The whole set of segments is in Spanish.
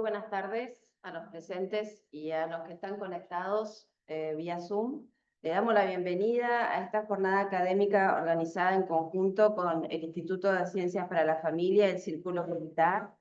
buenas tardes a los presentes y a los que están conectados vía Zoom. Le damos la bienvenida a esta jornada académica organizada en conjunto con el Instituto de Ciencias para la Familia y el Círculo Militar.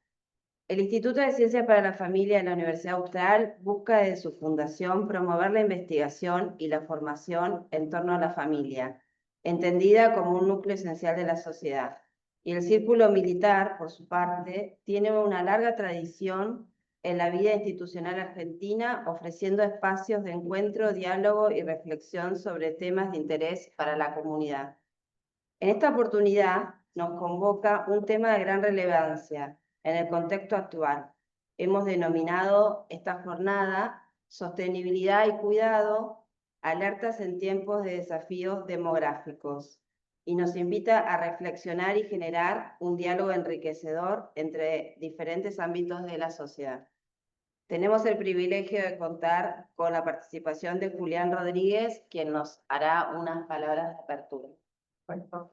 El Instituto de Ciencias para la Familia de la Universidad Austral busca desde su fundación promover la investigación y la formación en torno a la familia, entendida como un núcleo esencial de la sociedad. Y el Círculo Militar, por su parte, tiene una larga tradición en la vida institucional argentina, ofreciendo espacios de encuentro, diálogo y reflexión sobre temas de interés para la comunidad. En esta oportunidad nos convoca un tema de gran relevancia en el contexto actual. Hemos denominado esta jornada Sostenibilidad y Cuidado, alertas en tiempos de desafíos demográficos, y nos invita a reflexionar y generar un diálogo enriquecedor entre diferentes ámbitos de la sociedad. Tenemos el privilegio de contar con la participación de Julián Rodríguez, quien nos hará unas palabras de apertura. Bueno,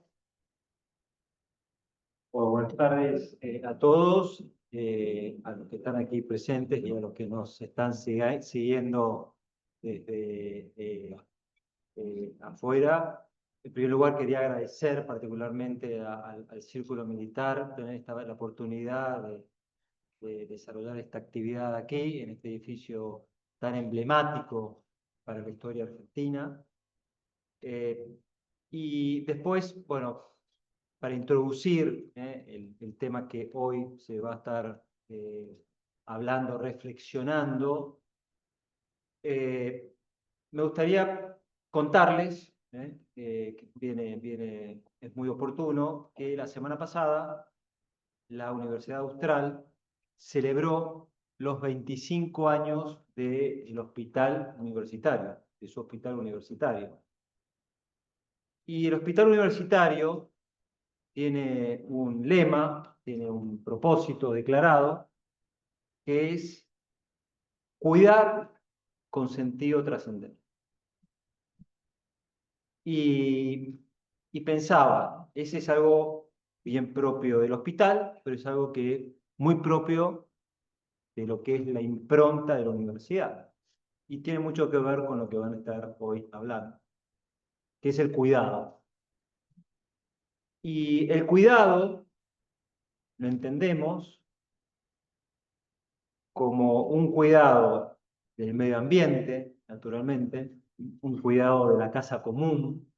buenas tardes a todos, a los que están aquí presentes y a los que nos están siguiendo desde afuera. En primer lugar, quería agradecer particularmente al Círculo Militar tener la oportunidad de desarrollar esta actividad aquí, en este edificio tan emblemático para la historia argentina. Y después, bueno, para introducir el tema que hoy se va a estar hablando, reflexionando, me gustaría contarles, que es muy oportuno, que la semana pasada la Universidad Austral celebró los 25 años del hospital universitario, de su hospital universitario. Y el hospital universitario tiene un lema, tiene un propósito declarado, que es cuidar con sentido trascendente. Y pensaba, ese es algo bien propio del hospital, pero es algo que muy propio de lo que es la impronta de la universidad. Y tiene mucho que ver con lo que van a estar hoy hablando, que es el cuidado. Y el cuidado lo entendemos como un cuidado del medio ambiente, naturalmente, un cuidado de la casa común,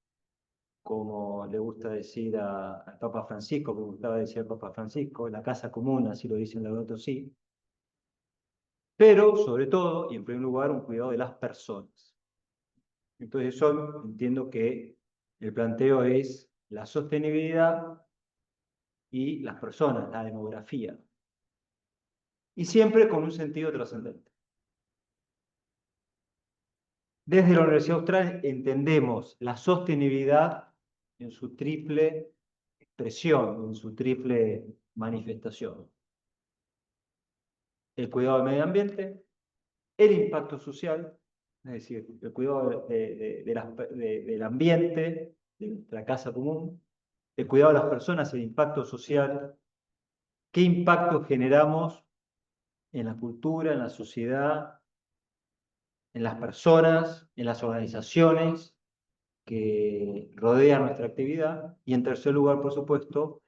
como le gusta decir al Papa Francisco, como gustaba decir al Papa Francisco, la casa común, así lo dicen Laudato Si, pero sobre todo, y en primer lugar, un cuidado de las personas. Entonces yo entiendo que el planteo es la sostenibilidad y las personas, la demografía, y siempre con un sentido trascendente. Desde la Universidad Austral entendemos la sostenibilidad en su triple expresión, en su triple manifestación. El cuidado del medio ambiente, el impacto social, es decir, el cuidado del ambiente, de nuestra casa común, el cuidado de las personas, el impacto social, qué impacto generamos en la cultura, en la sociedad, en las personas, en las organizaciones que rodean nuestra actividad, y en tercer lugar, por supuesto,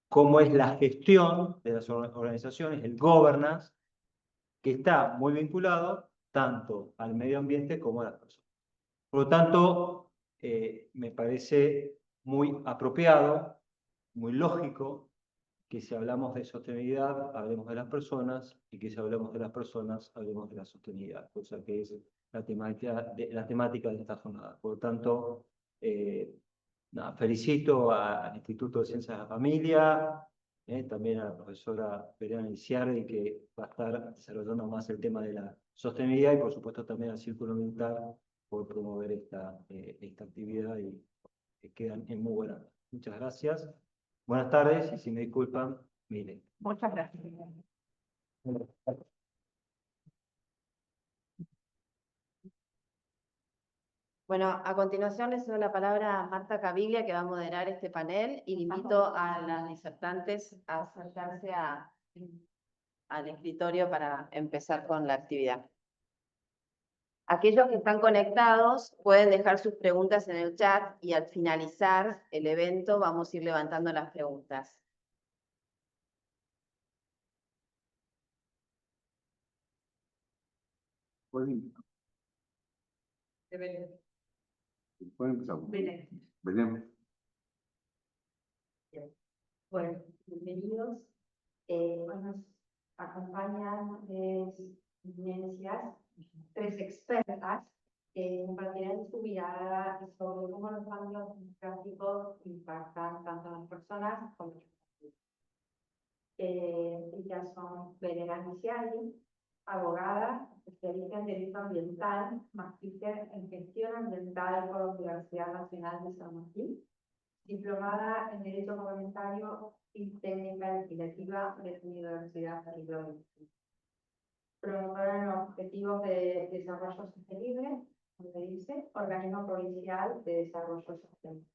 cómo es la gestión de las organizaciones, el governance, que está muy vinculado tanto al medio ambiente como a las personas. Por lo tanto, me parece muy apropiado, muy lógico, que si hablamos de sostenibilidad, hablemos de las personas, y que si hablamos de las personas, hablemos de la sostenibilidad, cosa que es la temática de esta jornada. Por lo tanto, felicito al Instituto de Ciencias de la Familia, también a la profesora Verena Liciardi, que va a estar desarrollando más el tema de la sostenibilidad, y por supuesto también al Círculo Militar por promover esta actividad, y que quedan en muy buena. Muchas gracias. Buenas tardes, y si me disculpan, miren. Muchas gracias. Bueno, a continuación les doy la palabra a Marta Caviglia, que va a moderar este panel, y invito a las disertantes a acercarse a al escritorio para empezar con la actividad. Aquellos que están conectados pueden dejar sus preguntas en el chat y al finalizar el evento vamos a ir levantando las preguntas. Pueden empezar. Belén. Belén. Bueno, bienvenidos. Nos acompañan eminencias, tres expertas que compartirán su mirada sobre cómo los cambios demográficos impactan tanto a las personas como a las familias. Ellas son Belén Aniziari, abogada, especialista en Derecho Ambiental, magíster en Gestión Ambiental por la Universidad Nacional de San Martín, diplomada en Derecho Comunitario y Técnica Legislativa de la Universidad de Barcelona. Promotora en los Objetivos de Desarrollo Sostenible, donde dice Organismo Provincial de Desarrollo Sostenible.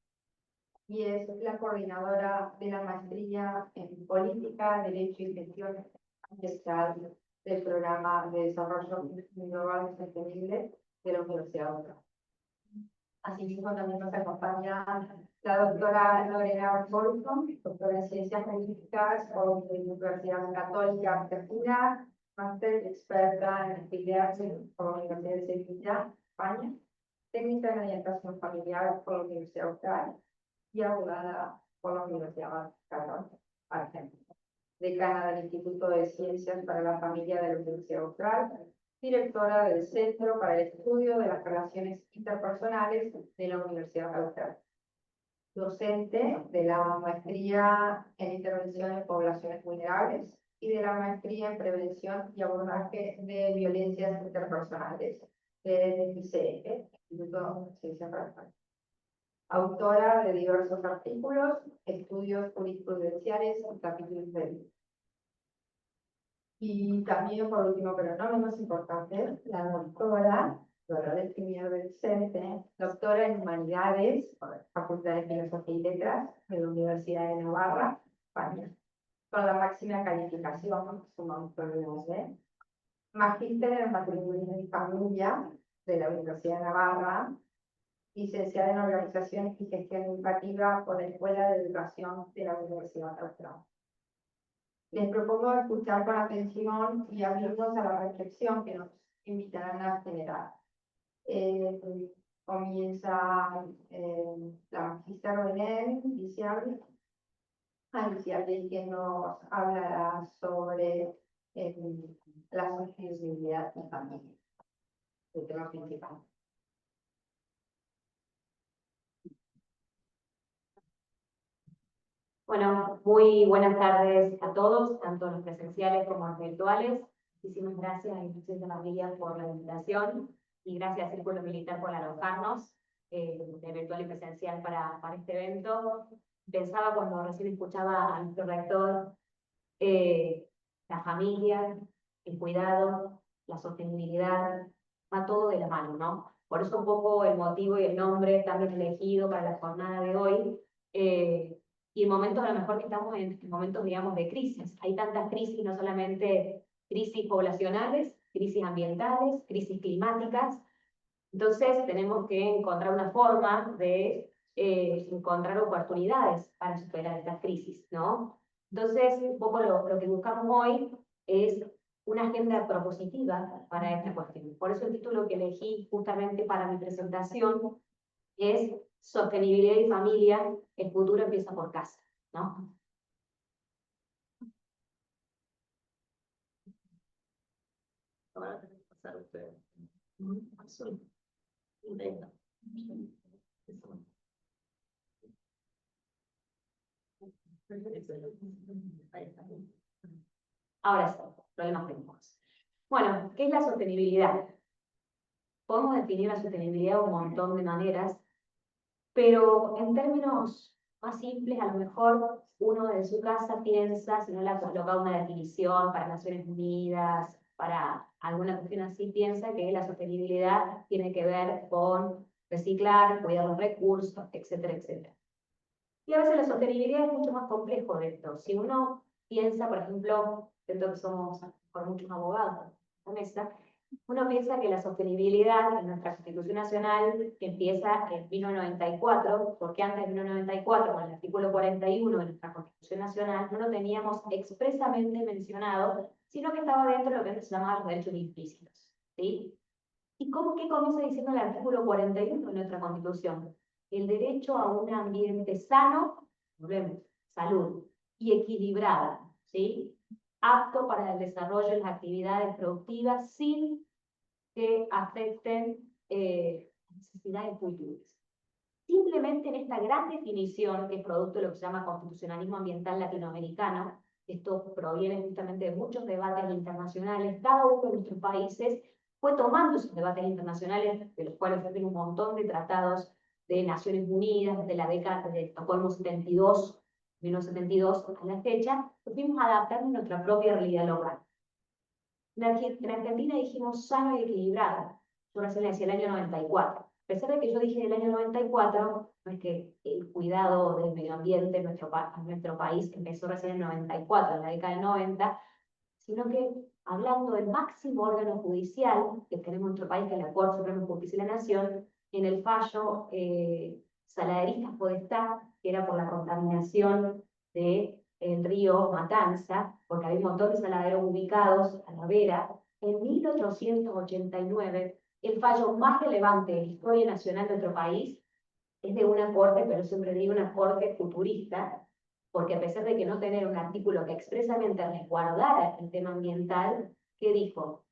Y es la coordinadora de la maestría en Política, Derecho y Gestión Ambiental del Programa de Desarrollo Global Sostenible de la Universidad de Barcelona. Asimismo, también nos acompaña la doctora Lorena Bolson, doctora en Ciencias Políticas por la Universidad Católica Argentina, máster experta en actividades por la Universidad de Sevilla, España, técnica en orientación familiar por la Universidad Austral y abogada por la Universidad Católica Argentina. Decana del Instituto de Ciencias para la Familia de la Universidad Austral, directora del Centro para el Estudio de las Relaciones Interpersonales de la Universidad Austral. Docente de la maestría en Intervención en Poblaciones Vulnerables y de la maestría en Prevención y Abordaje de Violencias Interpersonales del ICF, Instituto de Ciencias para la Familia. Autora de diversos artículos, estudios jurisprudenciales y capítulos de libros. Y también, por último, pero no menos importante, la doctora Dolores Pimier Vicente, doctora en Humanidades por la Facultad de Filosofía y Letras de la Universidad de Navarra, España, con la máxima calificación, sumamos problemas, magíster en Matrimonio y Familia de la Universidad de Navarra, licenciada en Organización y Gestión Educativa por la Escuela de Educación de la Universidad Austral. Les propongo escuchar con atención y abrirnos a la reflexión que nos invitarán a generar. Comienza la magíster Belén Aniziari, que nos hablará sobre la sostenibilidad y familia, el tema principal. Bueno, muy buenas tardes a todos, tanto los presenciales como los virtuales. Muchísimas gracias a Instituto de Familia por la invitación y gracias al Círculo Militar por alojarnos de virtual y presencial para este evento. Pensaba cuando recién escuchaba a nuestro rector, la familia, el cuidado, la sostenibilidad, va todo de la mano, ¿no? Por eso un poco el motivo y el nombre también elegido para la jornada de hoy. Y en momentos a lo mejor que estamos en momentos, digamos, de crisis. Hay tantas crisis, no solamente crisis poblacionales, crisis ambientales, crisis climáticas. Entonces tenemos que encontrar una forma de encontrar oportunidades para superar estas crisis, ¿no? Entonces, un poco lo que buscamos hoy es una agenda propositiva para esta cuestión. Por eso el título que elegí justamente para mi presentación es Sostenibilidad y Familia, el futuro empieza por casa, ¿no? Ahora tenemos que pasar usted. Azul. Intenta. Ahora sí, problemas técnicos. Bueno, ¿qué es la sostenibilidad? Podemos definir la sostenibilidad de un montón de maneras, pero en términos más simples, a lo mejor uno de su casa piensa, si no le ha colocado una definición para Naciones Unidas, para alguna cuestión así, piensa que la sostenibilidad tiene que ver con reciclar, cuidar los recursos, etcétera, etcétera. Y a veces la sostenibilidad es mucho más complejo de esto. Si uno piensa, por ejemplo, siento que somos por muchos abogados en esta mesa, uno piensa que la sostenibilidad en nuestra Constitución Nacional empieza en 1994, porque antes de 1994, con el artículo 41 de nuestra Constitución Nacional, no lo teníamos expresamente mencionado, sino que estaba dentro de lo que se llamaba los derechos implícitos, ¿sí? ¿Y qué comienza diciendo el artículo 41 de nuestra Constitución? El derecho a un ambiente sano, volvemos, salud, y equilibrado, ¿sí? Apto para el desarrollo de las actividades productivas sin que afecten necesidades futuras. Simplemente en esta gran definición, que es producto de lo que se llama constitucionalismo ambiental latinoamericano, esto proviene justamente de muchos debates internacionales, cada uno de nuestros países fue tomando esos debates internacionales, de los cuales existen un montón de tratados de Naciones Unidas, desde la década de Estocolmo 72, 1972 a la fecha, lo fuimos adaptando a nuestra propia realidad local. En Argentina dijimos sano y equilibrado. Yo recién le decía el año 94. A pesar de que yo dije el año 94, no es que el cuidado del medio ambiente en nuestro país empezó recién en el 94, en la década del 90, sino que hablando del máximo órgano judicial que tenemos en nuestro país, que es la Corte Suprema de Justicia de la Nación, en el fallo Saladeristas Podestá, que era por la contaminación del río Matanza, porque había un montón de saladeros ubicados a la vera, en 1889, el fallo más relevante de la historia nacional de nuestro país es de una corte, pero siempre digo una corte futurista, porque a pesar de que no tener un artículo que expresamente resguardara el tema ambiental, ¿qué dijo?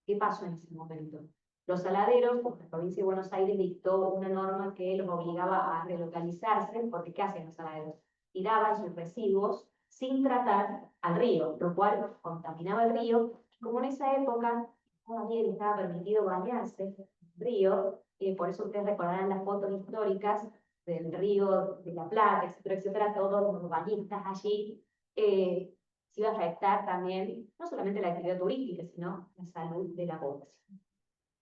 ¿Qué pasó en ese momento? Los saladeros, porque la provincia de Buenos Aires dictó una norma que los obligaba a relocalizarse, porque ¿qué hacen los saladeros? Tiraban sus residuos sin tratar al río, lo cual contaminaba el río. Como en esa época todavía estaba permitido bañarse en el río, por eso ustedes recordarán las fotos históricas del río de la Plata, etcétera, etcétera, todos los bañistas allí, se iba a afectar también no solamente la actividad turística, sino la salud de la población.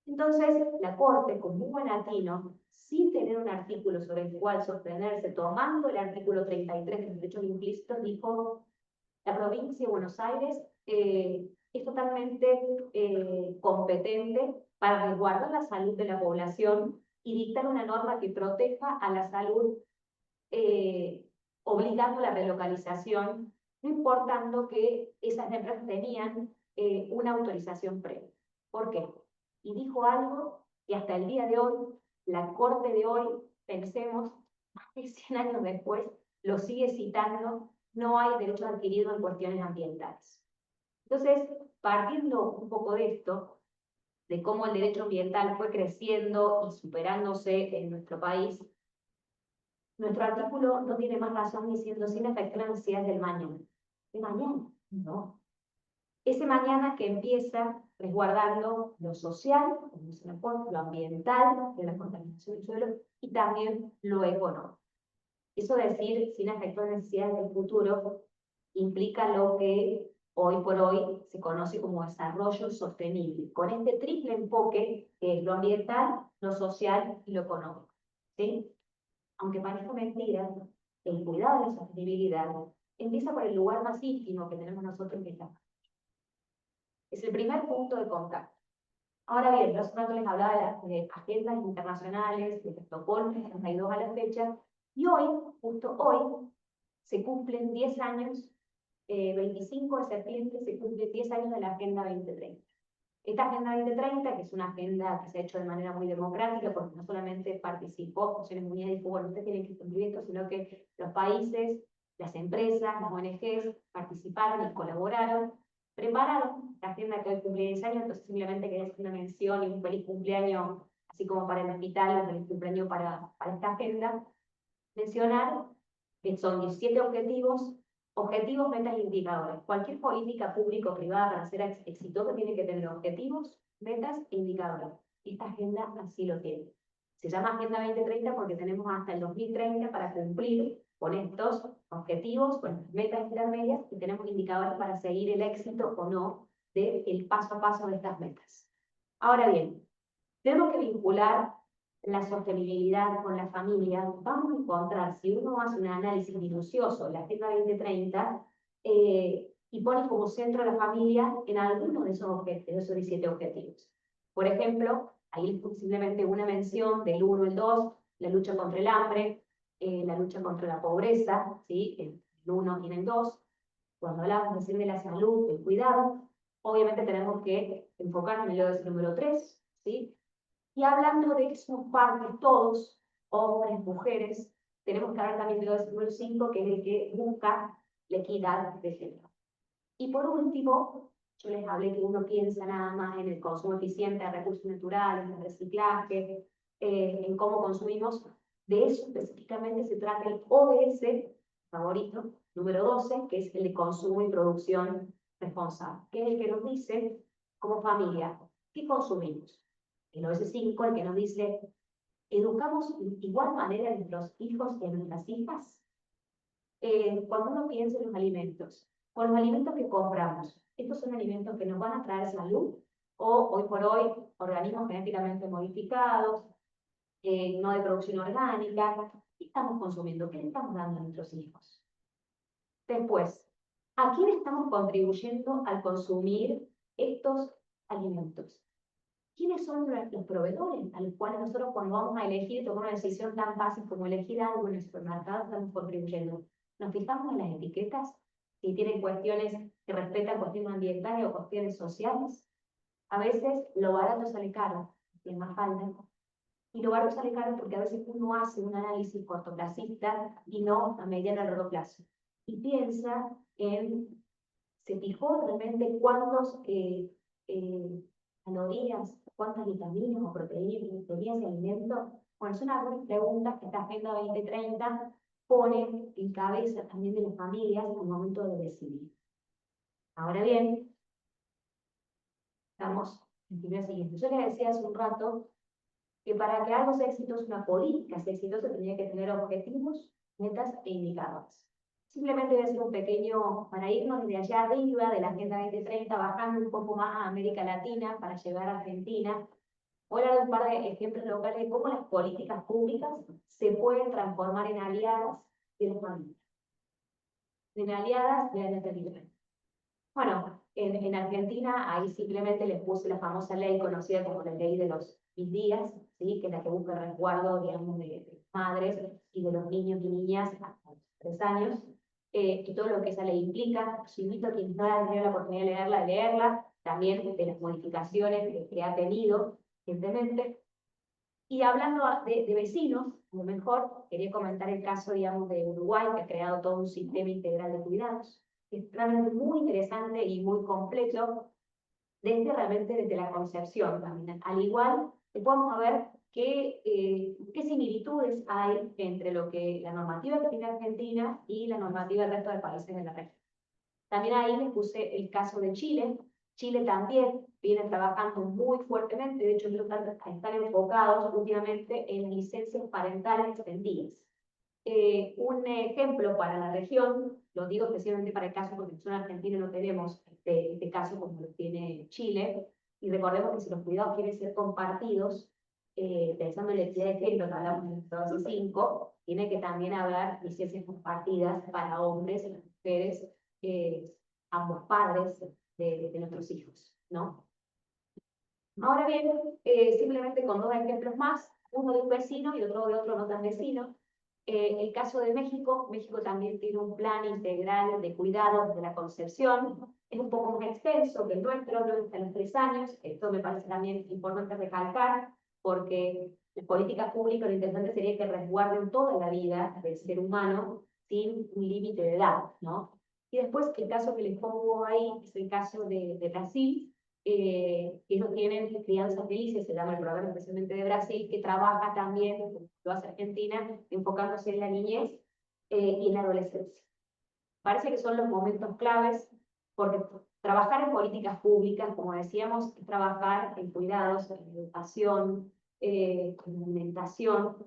Entonces, la Corte, con muy buen latino, sin tener un artículo sobre el cual sostenerse, tomando el artículo 33 de los derechos implícitos, dijo: la provincia de Buenos Aires es totalmente competente para resguardar la salud de la población y dictar una norma que proteja a la salud, obligando la relocalización, no importando que esas empresas tenían una autorización previa. ¿Por qué? Y dijo algo que hasta el día de hoy, la Corte de hoy, pensemos, más de 100 años después, lo sigue citando: no hay derecho adquirido en cuestiones ambientales. Entonces, partiendo un poco de esto, de cómo el derecho ambiental fue creciendo y superándose en nuestro país, nuestro artículo no tiene más razón diciendo sin afectar las necesidades del mañana. ¿De mañana? No. Ese mañana que empieza resguardando lo social, como dice la Corte, lo ambiental, de la contaminación del suelo, y también lo económico. Eso decir sin afectar las necesidades del futuro implica lo que hoy por hoy se conoce como desarrollo sostenible, con este triple enfoque que es lo ambiental, lo social y lo económico, ¿sí? Aunque parezca mentira, el cuidado de la sostenibilidad empieza por el lugar más íntimo que tenemos nosotros, que es la familia. Es el primer punto de contacto. Ahora bien, hace rato les hablaba de las agendas internacionales, de Estocolmo, 32 a la fecha, y hoy, justo hoy, se cumplen 10 años, 25 de septiembre se cumplen 10 años de la Agenda 2030. Esta Agenda 2030, que es una agenda que se ha hecho de manera muy democrática, porque no solamente participó Naciones Unidas y dijo: bueno, ustedes tienen que cumplir esto, sino que los países, las empresas, las ONGs participaron y colaboraron, prepararon la agenda que hoy cumple 10 años. Entonces simplemente quería hacer una mención y un feliz cumpleaños, así como para el hospital, un feliz cumpleaños para esta agenda. Mencionar que son 17 objetivos, metas e indicadores. Cualquier política pública o privada, para ser exitosa, tiene que tener objetivos, metas e indicadores. Esta agenda así lo tiene. Se llama Agenda 2030 porque tenemos hasta el 2030 para cumplir con estos objetivos, con las metas intermedias, y tenemos indicadores para seguir el éxito o no del paso a paso de estas metas. Ahora bien, tenemos que vincular la sostenibilidad con la familia. Vamos a encontrar, si uno hace un análisis minucioso de la Agenda 2030, y pone como centro a la familia en alguno de esos 17 objetivos. Por ejemplo, ahí les puse simplemente una mención del 1 al 2, la lucha contra el hambre, la lucha contra la pobreza, ¿sí? El 1 y el 2. Cuando hablamos recién de la salud, del cuidado, obviamente tenemos que enfocarnos en el número 3, ¿sí? Y hablando de que somos partes todos, hombres, mujeres, tenemos que hablar también del número 5, que es el que busca la equidad de género. Y por último, yo les hablé que uno piensa nada más en el consumo eficiente de recursos naturales, en el reciclaje, en cómo consumimos. De eso específicamente se trata el ODS favorito, número 12, que es el de consumo y producción responsable, que es el que nos dice, como familia, ¿qué consumimos? El ODS 5, el que nos dice, ¿educamos de igual manera a nuestros hijos y a nuestras hijas? Cuando uno piensa en los alimentos, con los alimentos que compramos, ¿estos son alimentos que nos van a traer salud? O hoy por hoy, organismos genéticamente modificados, no de producción orgánica. ¿Qué estamos consumiendo? ¿Qué le estamos dando a nuestros hijos? Después, ¿a quién estamos contribuyendo al consumir estos alimentos? ¿Quiénes son los proveedores a los cuales nosotros cuando vamos a elegir, tomar una decisión tan fácil como elegir algo en el supermercado, estamos contribuyendo? ¿Nos fijamos en las etiquetas? Si tienen cuestiones que respetan cuestiones ambientales o cuestiones sociales. A veces lo barato sale caro, es más falta. Y lo barato sale caro porque a veces uno hace un análisis cortoplacista y no a mediano y largo plazo. Y piensa en, ¿se fijó realmente cuántos calorías, cuántas vitaminas o proteínas de alimentos? Bueno, son algunas preguntas que esta Agenda 2030 pone en cabeza también de las familias al momento de decidir. Ahora bien, estamos en el primer siguiente. Yo les decía hace un rato que para que algo sea exitoso, una política sea exitosa, tenía que tener objetivos, metas e indicadores. Simplemente voy a hacer un pequeño, para irnos desde allá arriba de la Agenda 2030, bajando un poco más a América Latina para llegar a Argentina. Voy a dar un par de ejemplos locales de cómo las políticas públicas se pueden transformar en aliadas de las familias, en aliadas de la natalidad. Bueno, en Argentina ahí simplemente les puse la famosa ley conocida como la ley de los 1000 días, ¿sí? Que es la que busca el resguardo, digamos, de madres y de los niños y niñas hasta los 3 años, y todo lo que esa ley implica. Os invito a quienes no han tenido la oportunidad de leerla, también de las modificaciones que ha tenido recientemente. Y hablando de vecinos, a lo mejor quería comentar el caso, digamos, de Uruguay, que ha creado todo un sistema integral de cuidados, que es realmente muy interesante y muy completo, desde la concepción también. Al igual que podemos ver qué similitudes hay entre lo que la normativa que tiene Argentina y la normativa del resto de países de la región. También ahí les puse el caso de Chile. Chile también viene trabajando muy fuertemente, de hecho están enfocados últimamente en licencias parentales extendidas. Un ejemplo para la región, lo digo especialmente para el caso porque en Argentina no tenemos este caso como lo tiene Chile, y recordemos que si los cuidados quieren ser compartidos, pensando en la equidad de género que hablamos en el 2005, tiene que también haber licencias compartidas para hombres y mujeres, ambos padres de nuestros hijos, ¿no? Ahora bien, simplemente con 2 ejemplos más, uno de un vecino y otro de otro no tan vecino. El caso de México, México también tiene un plan integral de cuidados de la concepción, es un poco más extenso que el nuestro, no hasta los 3 años, esto me parece también importante recalcar, porque las políticas públicas lo interesante sería que resguarden toda la vida del ser humano sin un límite de edad, ¿no? Y después el caso que les pongo ahí es el caso de Brasil, ellos tienen Crianza Felices, se llama el programa especialmente de Brasil, que trabaja también, como lo hace Argentina, enfocándose en la niñez y en la adolescencia. Parece que son los momentos claves, porque trabajar en políticas públicas, como decíamos, es trabajar en cuidados, en educación, en alimentación.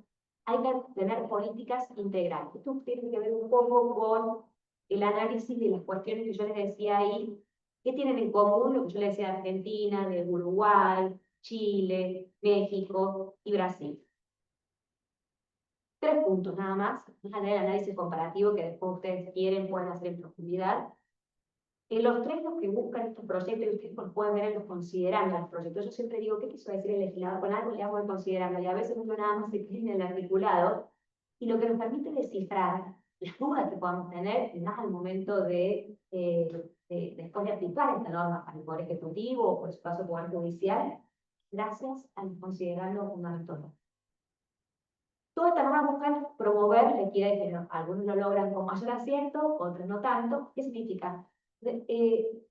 Hay que tener políticas integrales. Esto tiene que ver un poco con el análisis de las cuestiones que yo les decía ahí. ¿Qué tienen en común lo que yo les decía de Argentina, de Uruguay, Chile, México y Brasil? 3 puntos nada más, más allá del análisis comparativo que después ustedes quieren, pueden hacer en profundidad. Los tres los que buscan estos proyectos, y ustedes los pueden ver en los considerando los proyectos. Yo siempre digo, ¿qué quiso decir el legislador? Con algo le hago el considerando, y a veces uno nada más se queda en el articulado, y lo que nos permite descifrar las dudas que podamos tener, más al momento después de aplicar esta norma para el Poder Ejecutivo o por su caso Poder Judicial, gracias al considerando fundamental. Todas estas normas buscan promover la equidad de género. Algunos lo logran con mayor acierto, otros no tanto. ¿Qué significa?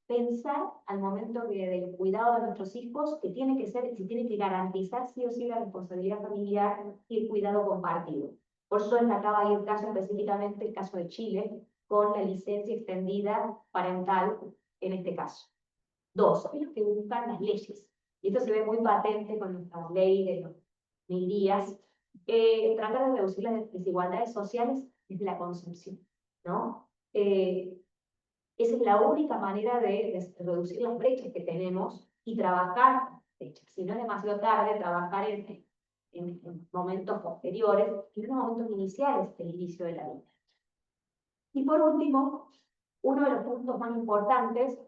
Pensar al momento del cuidado de nuestros hijos que tiene que ser, se tiene que garantizar sí o sí la responsabilidad familiar y el cuidado compartido. Por eso acaba ahí el caso específicamente, el caso de Chile, con la licencia extendida parental en este caso. Dos, es lo que buscan las leyes. Y esto se ve muy patente con nuestra ley de los 1000 días. Tratar de reducir las desigualdades sociales desde la concepción, ¿no? Esa es la única manera de reducir las brechas que tenemos y trabajar, si no es demasiado tarde, trabajar en momentos posteriores y en los momentos iniciales del inicio de la vida. Y por último, uno de los puntos más importantes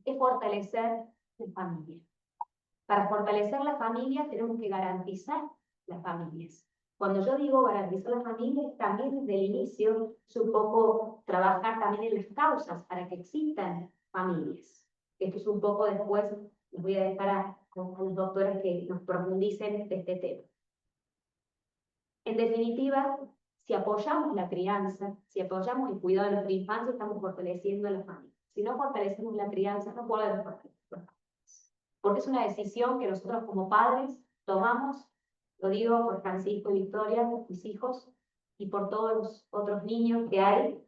es fortalecer la familia. Para fortalecer la familia tenemos que garantizar las familias. Cuando yo digo garantizar las familias, también desde el inicio es un poco trabajar también en las causas para que existan familias. Esto es un poco después, les voy a dejar a los doctores que nos profundicen de este tema. En definitiva, si apoyamos la crianza, si apoyamos el cuidado de nuestra infancia, estamos fortaleciendo a la familia. Si no fortalecemos la crianza, no podemos fortalecer la familia. Porque es una decisión que nosotros como padres tomamos, lo digo por Francisco y Victoria, mis hijos, y por todos los otros niños que hay.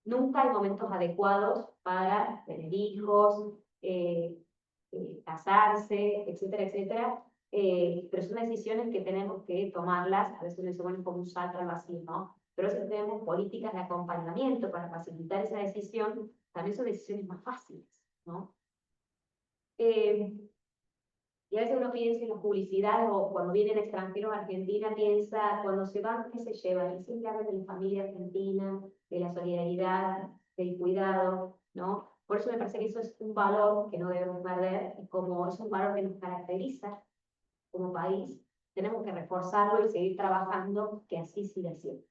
Nunca hay momentos adecuados para tener hijos, casarse, etcétera, etcétera. Pero son decisiones que tenemos que tomarlas, a veces uno se pone como un salto al vacío, ¿no? Pero si tenemos políticas de acompañamiento para facilitar esa decisión, también son decisiones más fáciles, ¿no? Y a veces uno piensa en las publicidades o cuando vienen extranjeros a Argentina, piensa, cuando se van, ¿qué se llevan? Y siempre hablan de la familia argentina, de la solidaridad, del cuidado, ¿no? Por eso me parece que eso es un valor que no debemos perder, y como es un valor que nos caracteriza como país, tenemos que reforzarlo y seguir trabajando que así siga siendo.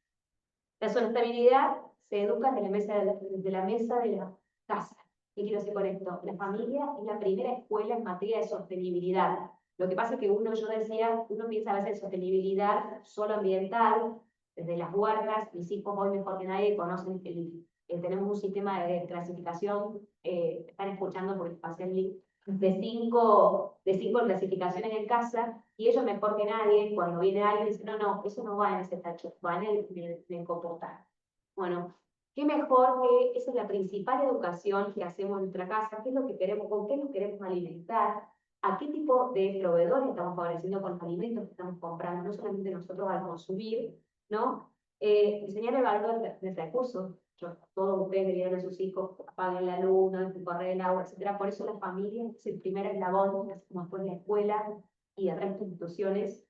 La sostenibilidad se educa desde la mesa de la casa. ¿Qué quiero decir con esto? La familia es la primera escuela en materia de sostenibilidad. Lo que pasa es que yo decía, uno piensa a veces en sostenibilidad solo ambiental, desde las huertas. Mis hijos hoy mejor que nadie conocen tenemos un sistema de clasificación, están escuchando porque pasé el link, de cinco clasificaciones en casa, y ellos mejor que nadie, cuando viene alguien, dicen, no, eso no va en ese tacho, va en el compostar. Bueno, qué mejor que esa es la principal educación que hacemos en nuestra casa, qué es lo que queremos, con qué nos queremos alimentar, a qué tipo de proveedores estamos favoreciendo con los alimentos que estamos comprando, no solamente nosotros al consumir, ¿no? Enseñar el valor del recurso. Todos ustedes le dieron a sus hijos, apaguen la luz, no correr el agua, etc. Por eso la familia es el primer eslabón, como después la escuela y el resto de instituciones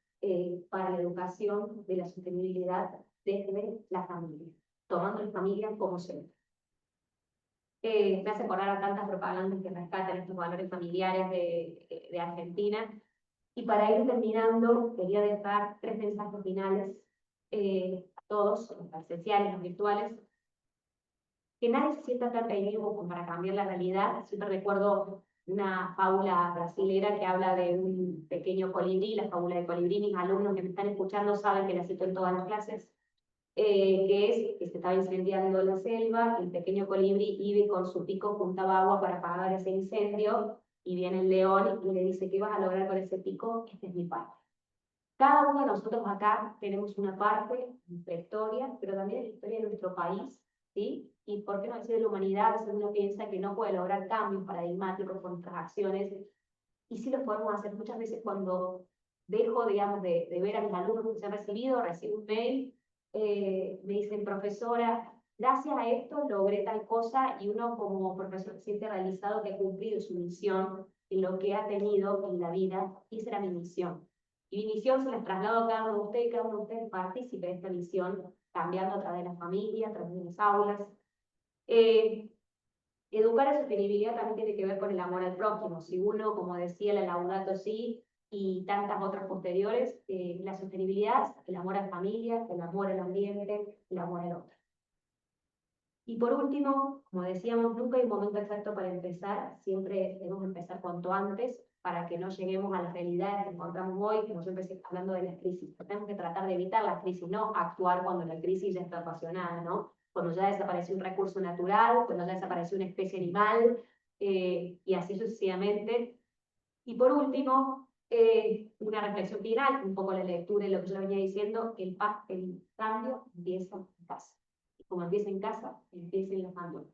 para la educación de la sostenibilidad desde la familia, tomando la familia como centro. Me hace acordar a tantas propagandas que rescatan estos valores familiares de Argentina. Y para ir terminando, quería dejar 3 mensajes finales a todos, los presenciales, los virtuales. Que nadie se sienta tan pequeño como para cambiar la realidad. Siempre recuerdo una fábula brasilera que habla de un pequeño colibrí, la fábula de colibrí. Mis alumnos que me están escuchando saben que la cito en todas las clases, que es que se estaba incendiando la selva, el pequeño colibrí iba con su pico, juntaba agua para apagar ese incendio, y viene el león y le dice, ¿qué vas a lograr con ese pico? Esta es mi parte. Cada uno de nosotros acá tenemos una parte de nuestra historia, pero también de la historia de nuestro país, ¿sí? Y por qué no decir de la humanidad, a veces uno piensa que no puede lograr cambios paradigmáticos con nuestras acciones, y sí lo podemos hacer muchas veces cuando dejo, digamos, de ver a mis alumnos que se han recibido, recibo un mail, me dicen, profesora, gracias a esto logré tal cosa, y uno como profesor se siente realizado que ha cumplido su misión en lo que ha tenido en la vida, y esa era mi misión. Y mi misión se las traslado a cada uno de ustedes, y cada uno de ustedes participe de esta misión, cambiando a través de la familia, a través de las aulas. Educar en sostenibilidad también tiene que ver con el amor al prójimo. Si uno, como decía la Laudato Si y tantas otras posteriores, la sostenibilidad, el amor a la familia, el amor al ambiente, el amor al otro. Y por último, como decíamos, nunca hay un momento exacto para empezar, siempre debemos empezar cuanto antes para que no lleguemos a las realidades que encontramos hoy, como yo empecé hablando de las crisis. Tenemos que tratar de evitar las crisis, no actuar cuando la crisis ya está ocasionada, ¿no? Cuando ya desapareció un recurso natural, cuando ya desapareció una especie animal, y así sucesivamente. Y por último, una reflexión final, un poco la lectura y lo que yo venía diciendo, el cambio empieza en casa. Y como empieza en casa, empieza en la familia.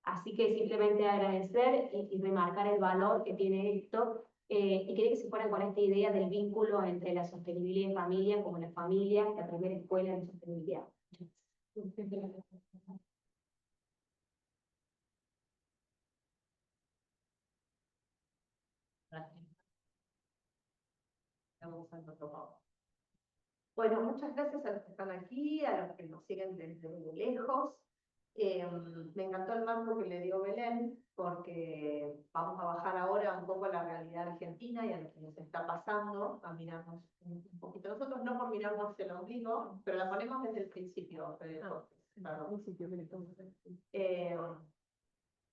Así que simplemente agradecer y remarcar el valor que tiene esto, y quería que se fueran con esta idea del vínculo entre la sostenibilidad y familia, como la familia, la primera escuela de sostenibilidad. Bueno, muchas gracias a los que están aquí, a los que nos siguen desde muy lejos. Me encantó el marco que le dio Belén, porque vamos a bajar ahora un poco la realidad argentina y a lo que nos está pasando, a mirarnos un poquito. Nosotros no por mirarnos el ombligo, pero la ponemos desde el principio.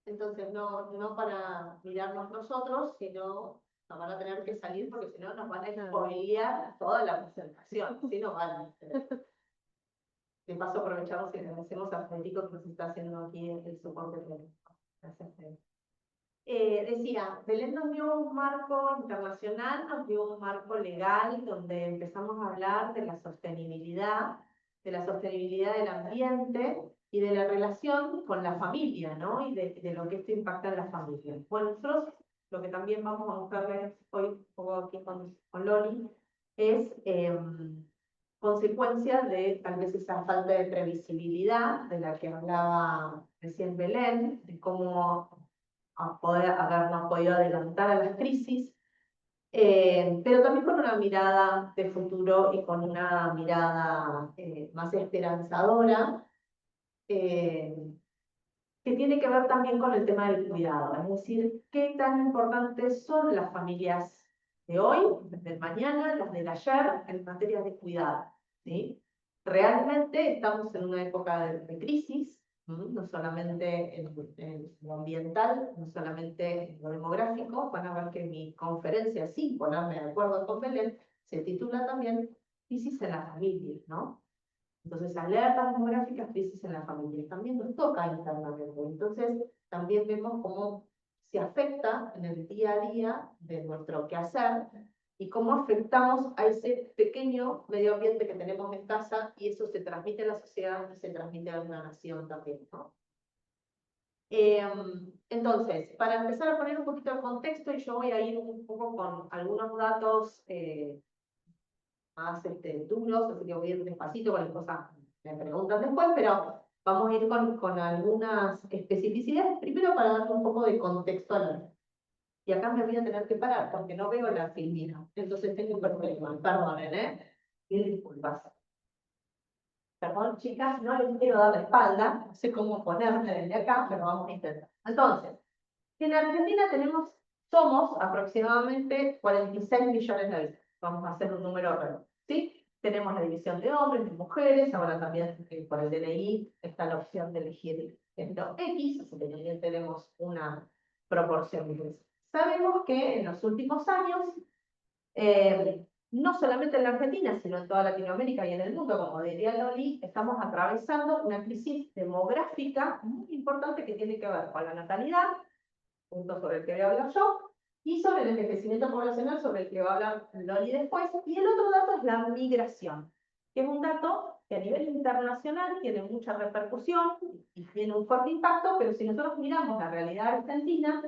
Entonces, no para mirarnos nosotros, sino nos van a tener que salir porque si no nos van a spoilear toda la presentación. Si no van. De paso aprovechamos y agradecemos a Federico que nos está haciendo aquí el soporte técnico. Gracias, Federico. Decía, Belén nos dio un marco internacional, nos dio un marco legal donde empezamos a hablar de la sostenibilidad del ambiente y de la relación con la familia, ¿no? Y de lo que esto impacta en la familia. Bueno, nosotros lo que también vamos a buscarles hoy, un poco aquí con Loli, es consecuencia de tal vez esa falta de previsibilidad de la que hablaba recién Belén, de cómo habernos podido adelantar a las crisis, pero también con una mirada de futuro y con una mirada más esperanzadora, que tiene que ver también con el tema del cuidado, es decir, qué tan importantes son las familias de hoy, del mañana, las del ayer, en materia de cuidado, ¿sí? Realmente estamos en una época de crisis, no solamente en lo ambiental, no solamente en lo demográfico. Van a ver que mi conferencia, sin ponerme de acuerdo con Belén, se titula también Crisis en la familia, ¿no? Entonces, alertas demográficas, crisis en la familia. También nos toca internamente. Entonces, también vemos cómo se afecta en el día a día de nuestro quehacer y cómo afectamos a ese pequeño medio ambiente que tenemos en casa, y eso se transmite a la sociedad y se transmite a una nación también, ¿no? Entonces, para empezar a poner un poquito de contexto, y yo voy a ir un poco con algunos datos más duros, así que voy a ir despacito con las cosas que me preguntan después, pero vamos a ir con algunas especificidades, primero para darle un poco de contexto a la. Y acá me voy a tener que parar porque no veo la filmina, entonces tengo un problema, perdonen, y disculpas. Perdón, chicas, no les quiero dar la espalda, no sé cómo ponerme desde acá, pero vamos a intentar. Entonces, en Argentina somos aproximadamente 46 millones de habitantes. Vamos a hacer un número redondo, ¿sí? Tenemos la división de hombres, de mujeres, ahora también por el DNI está la opción de elegir género X, así que también tenemos una proporción. Sabemos que en los últimos años, no solamente en la Argentina, sino en toda Latinoamérica y en el mundo, como diría Loli, estamos atravesando una crisis demográfica muy importante que tiene que ver con la natalidad, punto sobre el que voy a hablar yo, y sobre el envejecimiento poblacional, sobre el que va a hablar Loli después. Y el otro dato es la migración, que es un dato que a nivel internacional tiene mucha repercusión y tiene un fuerte impacto, pero si nosotros miramos la realidad argentina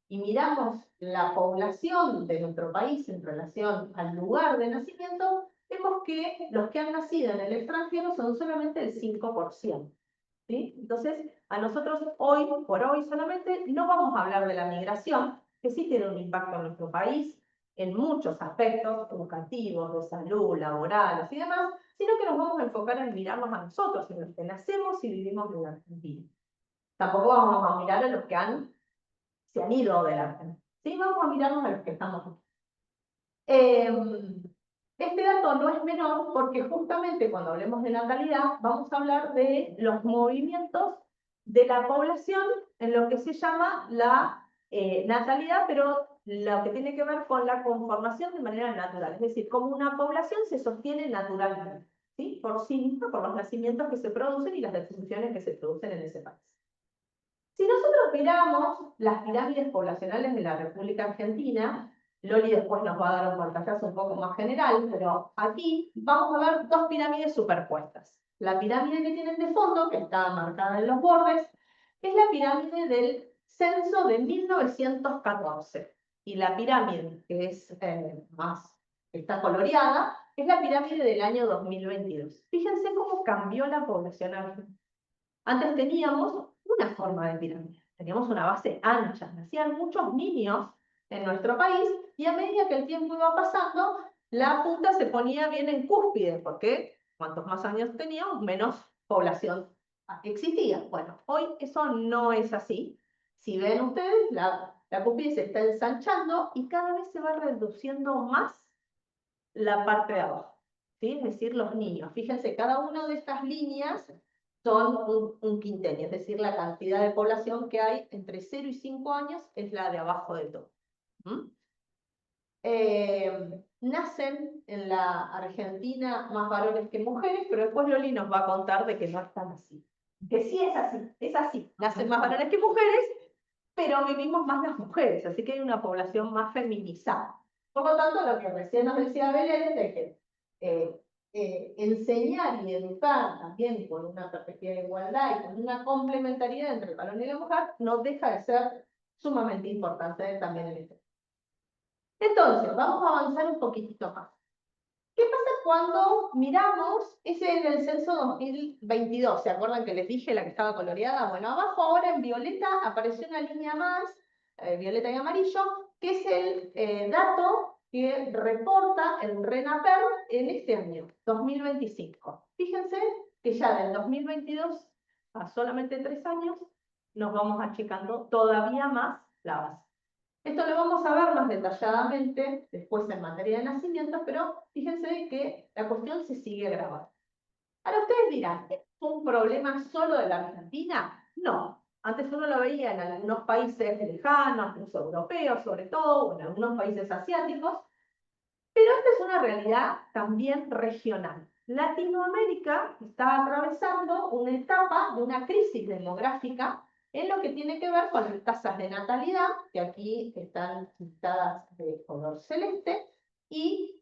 y miramos la población de nuestro país en relación al lugar de nacimiento, vemos que los que han nacido en el extranjero son solamente el 5%. ¿Sí? Entonces, a nosotros hoy por hoy solamente no vamos a hablar de la migración, que sí tiene un impacto en nuestro país, en muchos aspectos educativos, de salud, laborales y demás, sino que nos vamos a enfocar en mirarnos a nosotros, en los que nacemos y vivimos en la Argentina. Tampoco vamos a mirar a los que se han ido de la Argentina. Sí, vamos a mirarnos a los que estamos aquí. Este dato no es menor porque justamente cuando hablemos de natalidad vamos a hablar de los movimientos de la población en lo que se llama la natalidad, pero lo que tiene que ver con la conformación de manera natural, es decir, cómo una población se sostiene naturalmente, ¿sí? Por sí misma, por los nacimientos que se producen y las defunciones que se producen en ese país. Si nosotros miramos las pirámides poblacionales de la República Argentina, Loli después nos va a dar un pantallazo un poco más general, pero aquí vamos a ver dos pirámides superpuestas. La pirámide que tienen de fondo, que está marcada en los bordes, es la pirámide del censo de 1914. Y la pirámide que es está coloreada, es la pirámide del año 2022. Fíjense cómo cambió la población argentina. Antes teníamos una forma de pirámide, teníamos una base ancha, nacían muchos niños en nuestro país y a medida que el tiempo iba pasando, la punta se ponía bien en cúspide, porque cuantos más años teníamos, menos población existía. Bueno, hoy eso no es así. Si ven ustedes, la cúspide se está ensanchando y cada vez se va reduciendo más la parte de abajo, ¿sí? Es decir, los niños. Fíjense, cada una de estas líneas son un quintenio, es decir, la cantidad de población que hay entre 0 y 5 años es la de abajo de todo. Nacen en la Argentina más varones que mujeres, pero después Loli nos va a contar de que no es tan así. Que sí es así. Nacen más varones que mujeres, pero vivimos más las mujeres, así que hay una población más feminizada. Por lo tanto, lo que recién nos decía Belén es de que enseñar y educar también con una perspectiva de igualdad y con una complementariedad entre el varón y la mujer no deja de ser sumamente importante también en este. Entonces, vamos a avanzar un poquitito más. ¿Qué pasa cuando miramos ese del censo 2022? ¿Se acuerdan que les dije la que estaba coloreada? Bueno, abajo ahora en violeta apareció una línea más, violeta y amarillo, que es el dato que reporta el RENAPER en este año, 2025. Fíjense que ya del 2022 a solamente 3 años nos vamos achicando todavía más la base. Esto lo vamos a ver más detalladamente después en materia de nacimientos, pero fíjense que la cuestión se sigue grabando. Ahora ustedes dirán, ¿es un problema solo de la Argentina? No. Antes uno lo veía en algunos países lejanos, los europeos sobre todo, o en algunos países asiáticos, pero esta es una realidad también regional. Latinoamérica está atravesando una etapa de una crisis demográfica en lo que tiene que ver con las tasas de natalidad, que aquí están listadas de color celeste, y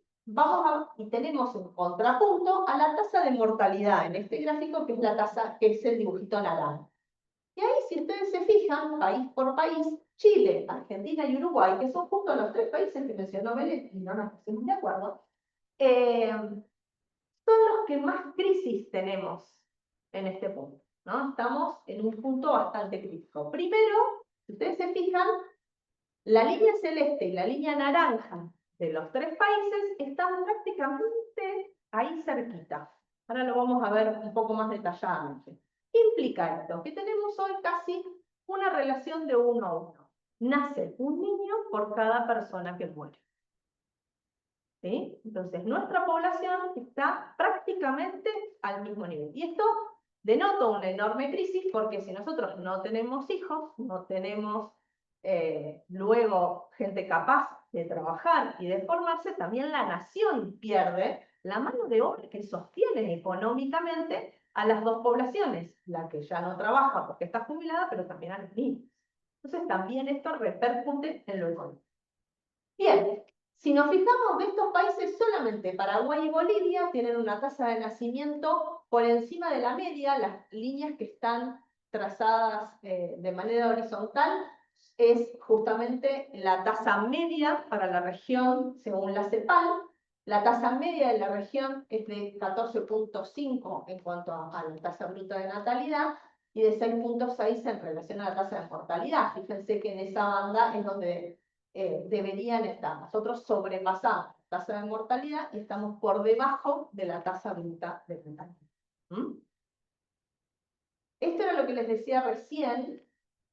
tenemos un contrapunto a la tasa de mortalidad en este gráfico, que es la tasa, que es el dibujito naranja. Y ahí, si ustedes se fijan, país por país, Chile, Argentina y Uruguay, que son justo los 3 países que mencionó Belén, y no nos pusimos de acuerdo, son los que más crisis tenemos en este punto, ¿no? Estamos en un punto bastante crítico. Primero, si ustedes se fijan, la línea celeste y la línea naranja de los 3 países están prácticamente ahí cerquita. Ahora lo vamos a ver un poco más detalladamente. ¿Qué implica esto? Que tenemos hoy casi una relación de 1 a 1. Nace un niño por cada persona que muere. ¿Sí? Entonces, nuestra población está prácticamente al mismo nivel. Y esto denota una enorme crisis porque si nosotros no tenemos hijos, no tenemos luego gente capaz de trabajar y de formarse, también la nación pierde la mano de obra que sostiene económicamente a las dos poblaciones, la que ya no trabaja porque está jubilada, pero también a los niños. Entonces también esto repercute en lo económico. Bien, si nos fijamos de estos países, solamente Paraguay y Bolivia tienen una tasa de nacimiento por encima de la media. Las líneas que están trazadas de manera horizontal es justamente la tasa media para la región según la CEPAL. La tasa media de la región es de 14.5 en cuanto a la tasa bruta de natalidad y de 6.6 en relación a la tasa de mortalidad. Fíjense que en esa banda es donde deberían estar. Nosotros sobrepasamos la tasa de mortalidad y estamos por debajo de la tasa bruta de natalidad. Esto era lo que les decía recién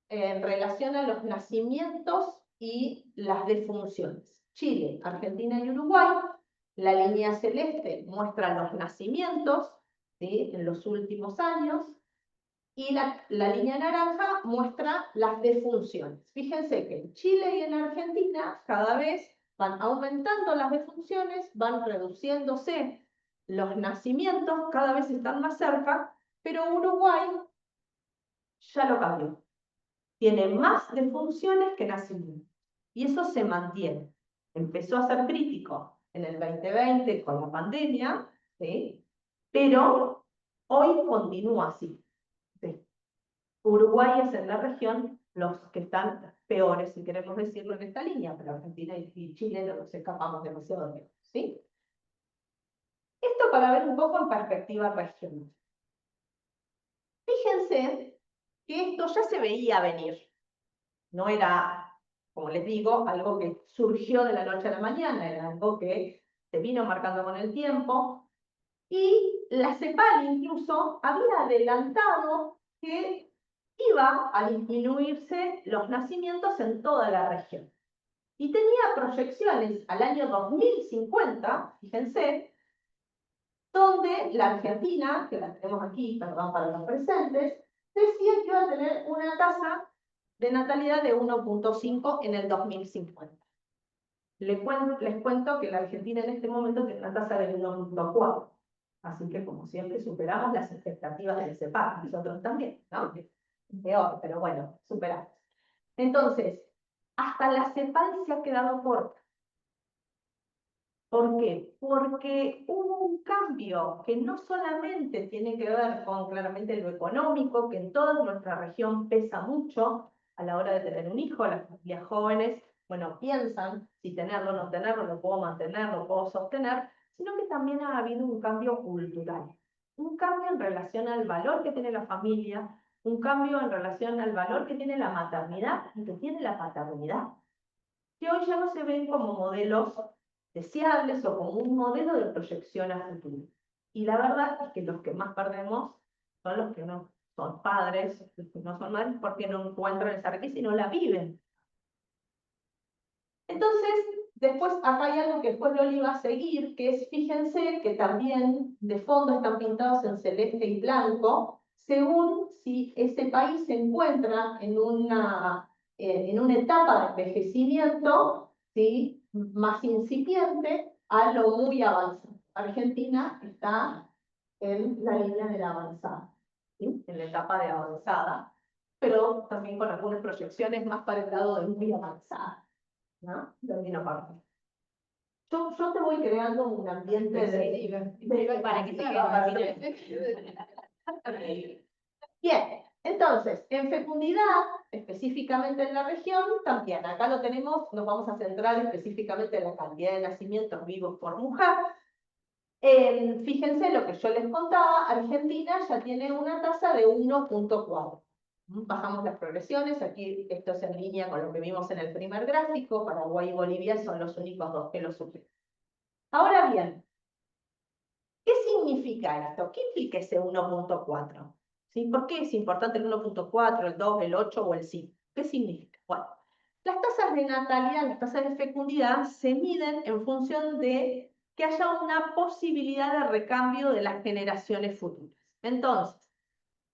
en relación a los nacimientos y las defunciones. Chile, Argentina y Uruguay, la línea celeste muestra los nacimientos, ¿sí?, en los últimos años, y la línea naranja muestra las defunciones. Fíjense que en Chile y en Argentina cada vez van aumentando las defunciones, van reduciéndose los nacimientos, cada vez están más cerca, pero Uruguay ya lo cambió. Tiene más defunciones que nacimientos. Y eso se mantiene. Empezó a ser crítico en el 2020 con la pandemia, ¿sí?, pero hoy continúa así. ¿Sí? Uruguay es en la región los que están peores, si queremos decirlo, en esta línea, pero Argentina y Chile no nos escapamos demasiado bien, ¿sí? Esto para ver un poco en perspectiva regional. Fíjense que esto ya se veía venir. No era, como les digo, algo que surgió de la noche a la mañana, era algo que se vino marcando con el tiempo. Y la CEPAL incluso había adelantado que iba a disminuirse los nacimientos en toda la región. Y tenía proyecciones al año 2050, fíjense, donde la Argentina, que la tenemos aquí, perdón, para los presentes, decía que iba a tener una tasa de natalidad de 1.5 en el 2050. Les cuento que la Argentina en este momento tiene una tasa de 1.4. Así que, como siempre, superamos las expectativas del CEPAL. Nosotros también, ¿no? Peor, pero bueno, superamos. Entonces, hasta la CEPAL se ha quedado corta. ¿Por qué? Porque hubo un cambio que no solamente tiene que ver con claramente lo económico, que en toda nuestra región pesa mucho a la hora de tener un hijo. Las familias jóvenes, bueno, piensan si tenerlo o no tenerlo, lo puedo mantener, lo puedo sostener, sino que también ha habido un cambio cultural, un cambio en relación al valor que tiene la familia, un cambio en relación al valor que tiene la maternidad y que tiene la paternidad, que hoy ya no se ven como modelos deseables o como un modelo de proyección a futuro. Y la verdad es que los que más perdemos son los que no son padres, los que no son madres, porque no encuentran esa riqueza y no la viven. Entonces, después acá hay algo que después Loli va a seguir, que es, fíjense que también de fondo están pintados en celeste y blanco, según si ese país se encuentra en una etapa de envejecimiento, ¿sí?, más incipiente a lo muy avanzado. Argentina está en la línea de la avanzada, ¿sí?, en la etapa de avanzada, pero también con algunas proyecciones más para el lado de muy avanzada, ¿no? Yo te voy creando un ambiente Para que se quede. Bien, entonces, en fecundidad, específicamente en la región, también acá lo tenemos, nos vamos a centrar específicamente en la cantidad de nacimientos vivos por mujer. Fíjense lo que yo les contaba, Argentina ya tiene una tasa de 1.4. Bajamos las progresiones, aquí esto es en línea con lo que vimos en el primer gráfico, Paraguay y Bolivia son los únicos dos que lo superan. Ahora bien, ¿qué significa esto? ¿Qué implica ese 1.4? ¿Sí? ¿Por qué es importante el 1.4, el 2, el 8 o el 5? ¿Qué significa? Bueno, las tasas de natalidad, las tasas de fecundidad se miden en función de que haya una posibilidad de recambio de las generaciones futuras. Entonces,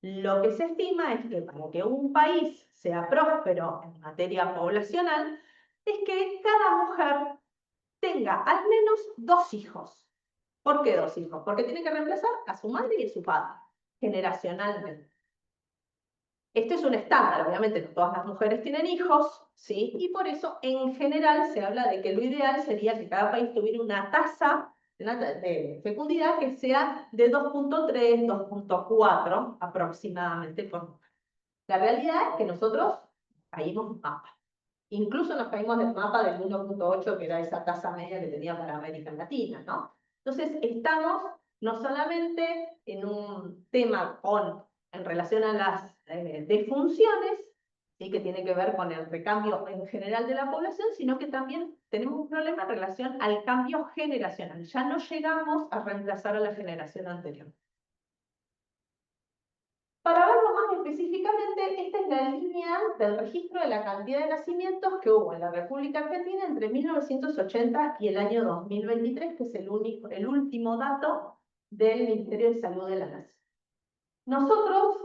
lo que se estima es que para que un país sea próspero en materia poblacional, es que cada mujer tenga al menos 2 hijos. ¿Por qué 2 hijos? Porque tiene que reemplazar a su madre y a su padre, generacionalmente. Esto es un estándar, obviamente no todas las mujeres tienen hijos, ¿sí? Y por eso en general se habla de que lo ideal sería que cada país tuviera una tasa de fecundidad que sea de 2.3, 2.4 aproximadamente por mujer. La realidad es que nosotros caímos en mapa. Incluso nos caímos del mapa del 1.8, que era esa tasa media que tenía para América Latina, ¿no? Entonces, estamos no solamente en un tema en relación a las defunciones, ¿sí?, que tiene que ver con el recambio en general de la población, sino que también tenemos un problema en relación al cambio generacional. Ya no llegamos a reemplazar a la generación anterior. Para verlo más específicamente, esta es la línea del registro de la cantidad de nacimientos que hubo en la República Argentina entre 1980 y el año 2023, que es el último dato del Ministerio de Salud de la Nación. Nosotros,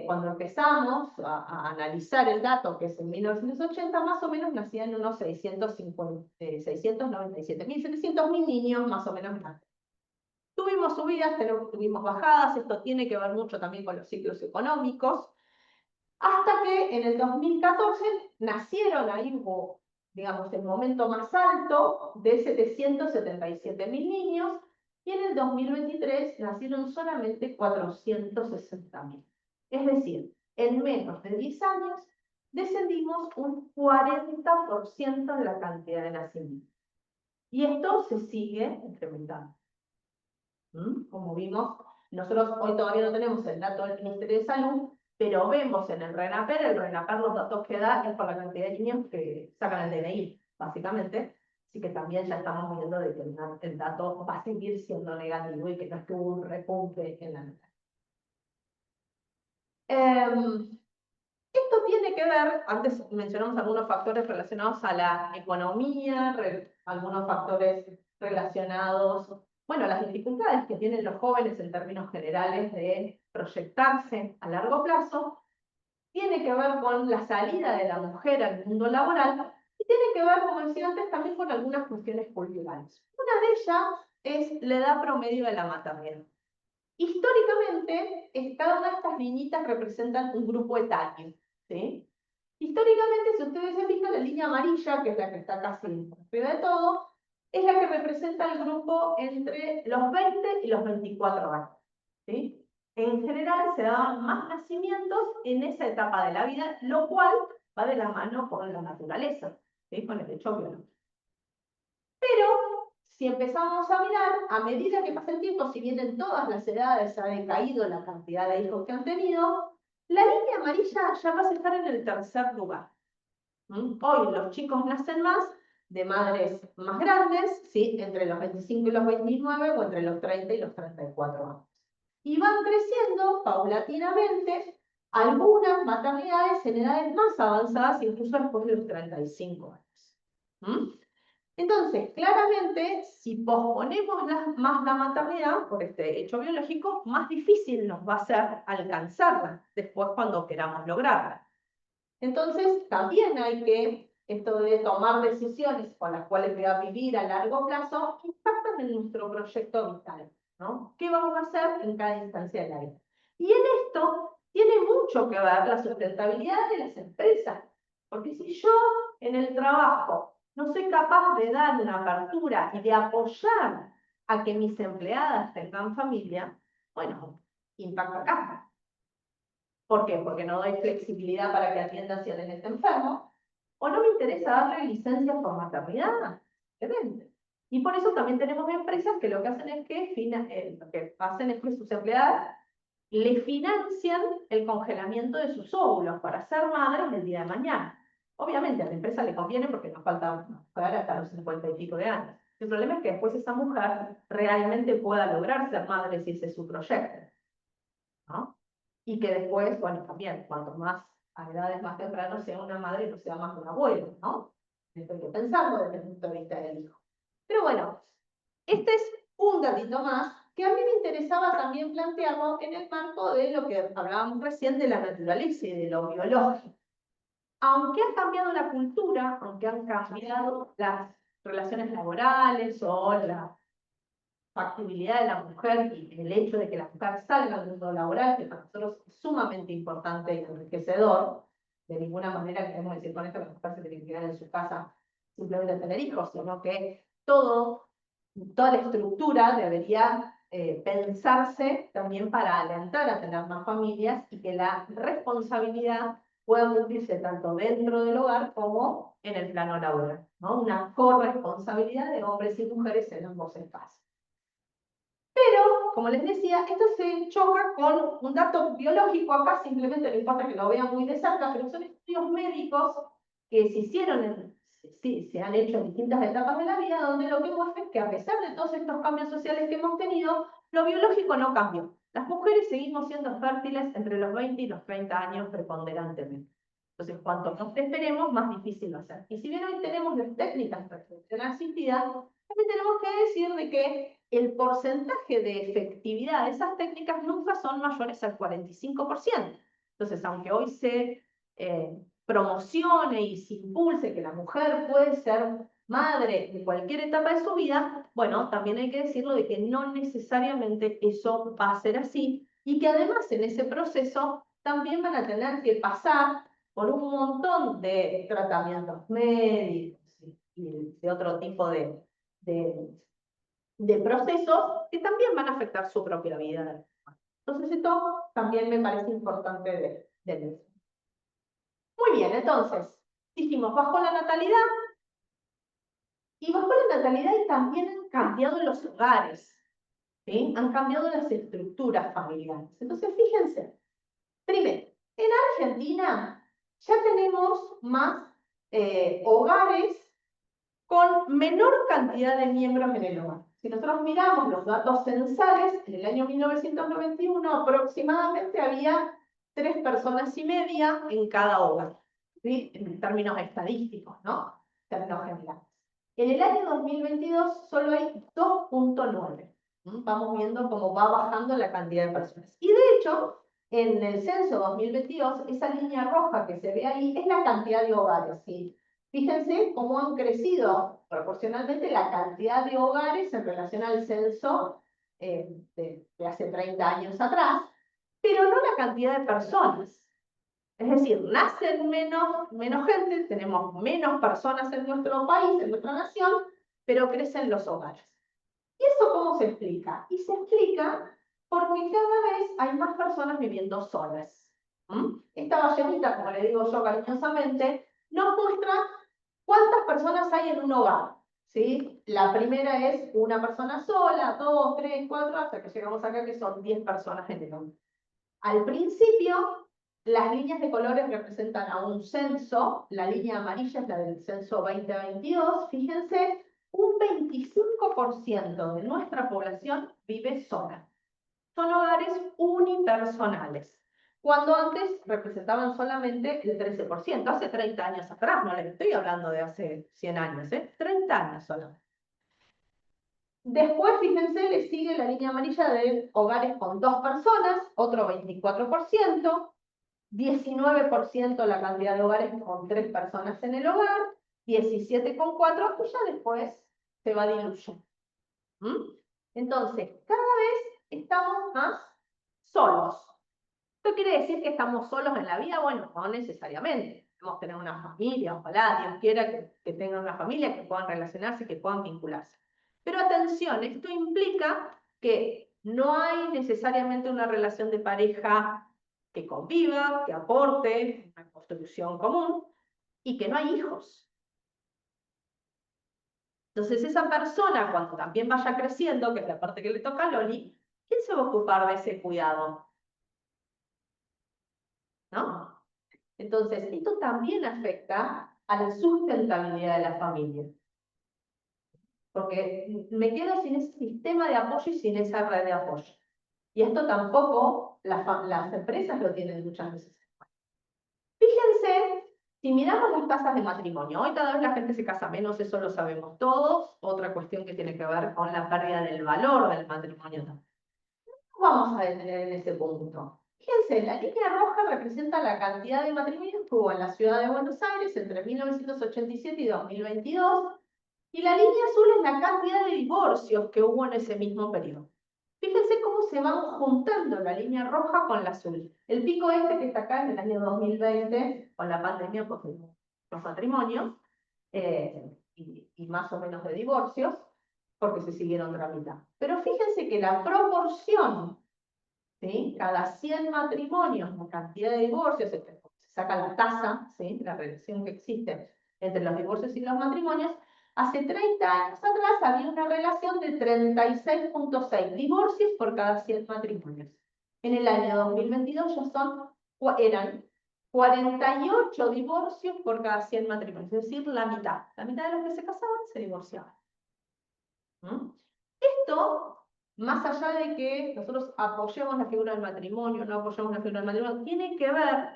cuando empezamos a analizar el dato, que es en 1980, más o menos nacían unos 697.000 niños, más o menos. Tuvimos subidas, tuvimos bajadas, esto tiene que ver mucho también con los ciclos económicos, hasta que en el 2014 nacieron, ahí hubo, digamos, el momento más alto de 777.000 niños, y en el 2023 nacieron solamente 460.000. Es decir, en menos de 10 años descendimos un 40% en la cantidad de nacimientos. Y esto se sigue incrementando. Como vimos, nosotros hoy todavía no tenemos el dato del Ministerio de Salud, pero vemos en el RENAPER los datos que da es por la cantidad de niños que sacan el DNI, básicamente. Así que también ya estamos viendo de que el dato va a seguir siendo negativo y que no estuvo un repunte en la nota. Esto tiene que ver, antes mencionamos algunos factores relacionados a la economía, algunos factores relacionados, bueno, las dificultades que tienen los jóvenes en términos generales de proyectarse a largo plazo, tiene que ver con la salida de la mujer al mundo laboral y tiene que ver, como decía antes, también con algunas cuestiones culturales. Una de ellas es la edad promedio de la maternidad. Históricamente, cada una de estas liñitas representan un grupo etario, ¿sí? Históricamente, si ustedes han visto la línea amarilla, que es la que está casi arriba de todo, es la que representa el grupo entre los 20 y los 24 años, ¿sí? En general se daban más nacimientos en esa etapa de la vida, lo cual va de la mano con la naturaleza, ¿sí? Con el hecho biológico. Pero si empezamos a mirar, a medida que pasa el tiempo, si bien en todas las edades ha decaído la cantidad de hijos que han tenido, la línea amarilla ya va a estar en el tercer lugar. Hoy los chicos nacen más de madres más grandes, ¿sí? Entre los 25 y los 29 o entre los 30 y los 34 años. Y van creciendo paulatinamente algunas maternidades en edades más avanzadas, incluso después de los 35 años. Entonces, claramente, si posponemos más la maternidad por este hecho biológico, más difícil nos va a ser alcanzarla después cuando queramos lograrla. Entonces, también hay que, esto de tomar decisiones con las cuales voy a vivir a largo plazo, impactan en nuestro proyecto vital, ¿no? ¿Qué vamos a hacer en cada instancia de la vida? Y en esto tiene mucho que ver la sustentabilidad de las empresas, porque si yo en el trabajo no soy capaz de dar una apertura y de apoyar a que mis empleadas tengan familia, bueno, impacta acá. ¿Por qué? Porque no doy flexibilidad para que atienda si alguien está enfermo, o no me interesa darle licencias por maternidad. Excelente. Y por eso también tenemos empresas que lo que hacen es que sus empleadas le financian el congelamiento de sus óvulos para ser madres el día de mañana. Obviamente a la empresa le conviene porque nos falta mujer hasta los 50 y pico de años. El problema es que después esa mujer realmente pueda lograr ser madre si ese es su proyecto, ¿no? Y que después, bueno, también, cuanto más a edades más tempranas sea una madre, no sea más un abuelo, ¿no? Esto hay que pensarlo desde el punto de vista del hijo. Pero bueno, este es un datito más que a mí me interesaba también plantearlo en el marco de lo que hablábamos recién de la naturaleza y de lo biológico. Aunque ha cambiado la cultura, aunque han cambiado las relaciones laborales o la factibilidad de la mujer y el hecho de que la mujer salga al mundo laboral, que para nosotros es sumamente importante y enriquecedor, de ninguna manera queremos decir con esto que la mujer se tiene que quedar en su casa simplemente a tener hijos, sino que toda la estructura debería pensarse también para alentar a tener más familias y que la responsabilidad pueda cumplirse tanto dentro del hogar como en el plano laboral, ¿no? Una corresponsabilidad de hombres y mujeres en ambos espacios. Pero, como les decía, esto se choca con un dato biológico acá, simplemente no importa que lo vean muy de cerca, pero son estudios médicos que se han hecho en distintas etapas de la vida, donde lo que muestra es que a pesar de todos estos cambios sociales que hemos tenido, lo biológico no cambió. Las mujeres seguimos siendo fértiles entre los 20 y los 30 años preponderantemente. Entonces, cuanto más esperemos, más difícil va a ser. Y si bien hoy tenemos las técnicas de reproducción asistida, también tenemos que decir de que el porcentaje de efectividad de esas técnicas nunca son mayores al 45%. Entonces, aunque hoy se promocione y se impulse que la mujer puede ser madre de cualquier etapa de su vida, bueno, también hay que decirlo de que no necesariamente eso va a ser así y que además en ese proceso también van a tener que pasar por un montón de tratamientos médicos y de otro tipo de procesos que también van a afectar su propia vida. Entonces esto también me parece importante de mencionar. Muy bien, entonces, dijimos, bajó la natalidad, y bajó la natalidad y también han cambiado los hogares, ¿sí? Han cambiado las estructuras familiares. Entonces, fíjense, primero, en Argentina ya tenemos más hogares con menor cantidad de miembros en el hogar. Si nosotros miramos los datos censales, en el año 1991 aproximadamente había 3,5 personas en cada hogar, ¿sí? En términos estadísticos, ¿no? En términos generales. En el año 2022 solo hay 2,9. Vamos viendo cómo va bajando la cantidad de personas. Y de hecho, en el censo 2022, esa línea roja que se ve ahí es la cantidad de hogares, ¿sí? Fíjense cómo han crecido proporcionalmente la cantidad de hogares en relación al censo de hace 30 años atrás, pero no la cantidad de personas. Es decir, nacen menos gente, tenemos menos personas en nuestro país, en nuestra nación, pero crecen los hogares. ¿Y eso cómo se explica? Y se explica porque cada vez hay más personas viviendo solas. Esta ballenita, como le digo yo cariñosamente, nos muestra cuántas personas hay en un hogar. ¿Sí? La primera es una persona sola, 2, 3, 4, hasta que llegamos acá que son 10 personas en el hogar. Al principio, las líneas de colores representan a un censo, la línea amarilla es la del censo 2022, fíjense, un 25% de nuestra población vive sola. Son hogares unipersonales, cuando antes representaban solamente el 13%, hace 30 años atrás, no les estoy hablando de hace 100 años, 30 años solamente. Después, fíjense, le sigue la línea amarilla de hogares con 2 personas, otro 24%, 19% la cantidad de hogares con 3 personas en el hogar, 17,4%, y ya después se va diluyendo. Entonces, cada vez estamos más solos. ¿Esto quiere decir que estamos solos en la vida? Bueno, no necesariamente. Podemos tener una familia, ojalá Dios quiera que tengan una familia, que puedan relacionarse, que puedan vincularse. Pero atención, esto implica que no hay necesariamente una relación de pareja que conviva, que aporte una construcción común, y que no hay hijos. Entonces esa persona, cuando también vaya creciendo, que es la parte que le toca a Loli, ¿quién se va a ocupar de ese cuidado? ¿No? Entonces, esto también afecta a la sustentabilidad de la familia. Porque me quedo sin ese sistema de apoyo y sin esa red de apoyo. Y esto tampoco las empresas lo tienen muchas veces. Fíjense, si miramos las tasas de matrimonio, hoy cada vez la gente se casa menos, eso lo sabemos todos. Otra cuestión que tiene que ver con la pérdida del valor del matrimonio también. Vamos a detener en ese punto. Fíjense, la línea roja representa la cantidad de matrimonios que hubo en la ciudad de Buenos Aires entre 1987 y 2022, y la línea azul es la cantidad de divorcios que hubo en ese mismo periodo. Fíjense cómo se van juntando la línea roja con la azul. El pico este que está acá en el año 2020, con la pandemia, pues los matrimonios, y más o menos de divorcios, porque se siguieron tramitando. Pero fíjense que la proporción, ¿sí? Cada 100 matrimonios, la cantidad de divorcios, se saca la tasa, ¿sí? La relación que existe entre los divorcios y los matrimonios, hace 30 años atrás había una relación de 36,6 divorcios por cada 100 matrimonios. En el año 2022 eran 48 divorcios por cada 100 matrimonios, es decir, la mitad. La mitad de los que se casaban se divorciaban. Esto más allá de que nosotros apoyemos la figura del matrimonio, no apoyemos la figura del matrimonio, tiene que ver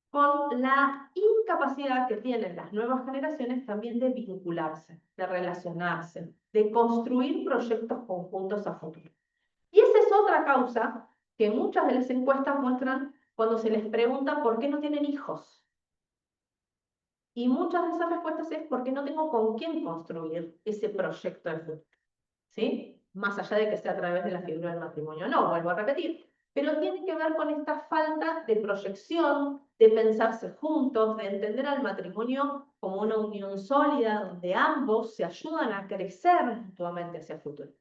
con la incapacidad que tienen las nuevas generaciones también de vincularse, de relacionarse, de construir proyectos conjuntos a futuro. Y esa es otra causa que muchas de las encuestas muestran cuando se les pregunta por qué no tienen hijos. Y muchas de esas respuestas es porque no tengo con quién construir ese proyecto de futuro. ¿Sí? Más allá de que sea a través de la figura del matrimonio. No, vuelvo a repetir. Pero tiene que ver con esta falta de proyección, de pensarse juntos, de entender al matrimonio como una unión sólida donde ambos se ayudan a crecer mutuamente hacia el futuro.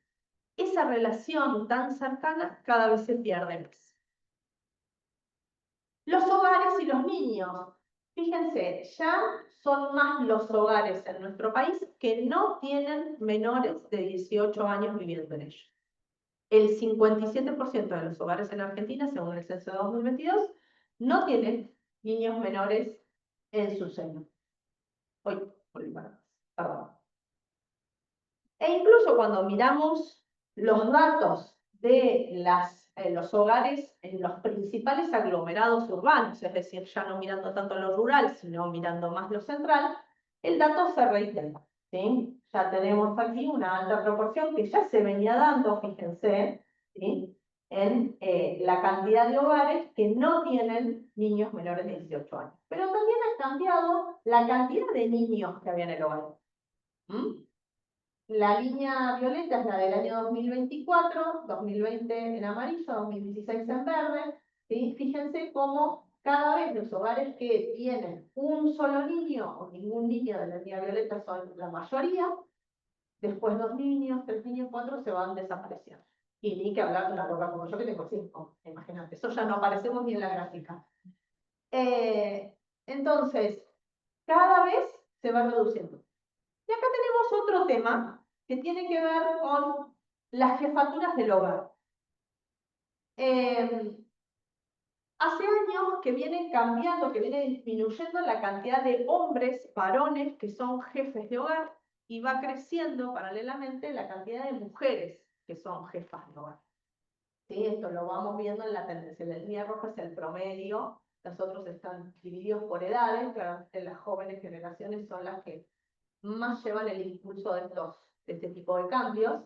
Esa relación tan cercana cada vez se pierde más. Los hogares y los niños. Fíjense, ya son más los hogares en nuestro país que no tienen menores de 18 años viviendo en ellos. El 57% de los hogares en Argentina, según el censo de 2022, no tienen niños menores en su seno. Perdón. E incluso cuando miramos los datos de los hogares en los principales aglomerados urbanos, es decir, ya no mirando tanto lo rural, sino mirando más lo central, el dato se reitera, ¿sí? Ya tenemos aquí una alta proporción que ya se venía dando, fíjense, ¿sí? En la cantidad de hogares que no tienen niños menores de 18 años. Pero también ha cambiado la cantidad de niños que había en el hogar. La línea violeta es la del año 2024, 2020 en amarillo, 2016 en verde. ¿Sí? Fíjense cómo cada vez los hogares que tienen un solo niño o ningún niño de la línea violeta son la mayoría. Después 2 niños, 3 niños, 4 se van desapareciendo. Y ni que hablar de una roca como yo que tengo 5, imagínate. Eso ya no aparecemos ni en la gráfica. Entonces, cada vez se va reduciendo. Y acá tenemos otro tema que tiene que ver con las jefaturas del hogar. Hace años que viene cambiando, que viene disminuyendo la cantidad de hombres, varones, que son jefes de hogar, y va creciendo paralelamente la cantidad de mujeres que son jefas de hogar. ¿Sí? Esto lo vamos viendo en la tendencia. La línea roja es el promedio, los otros están divididos por edades, claramente las jóvenes generaciones son las que más llevan el impulso de este tipo de cambios.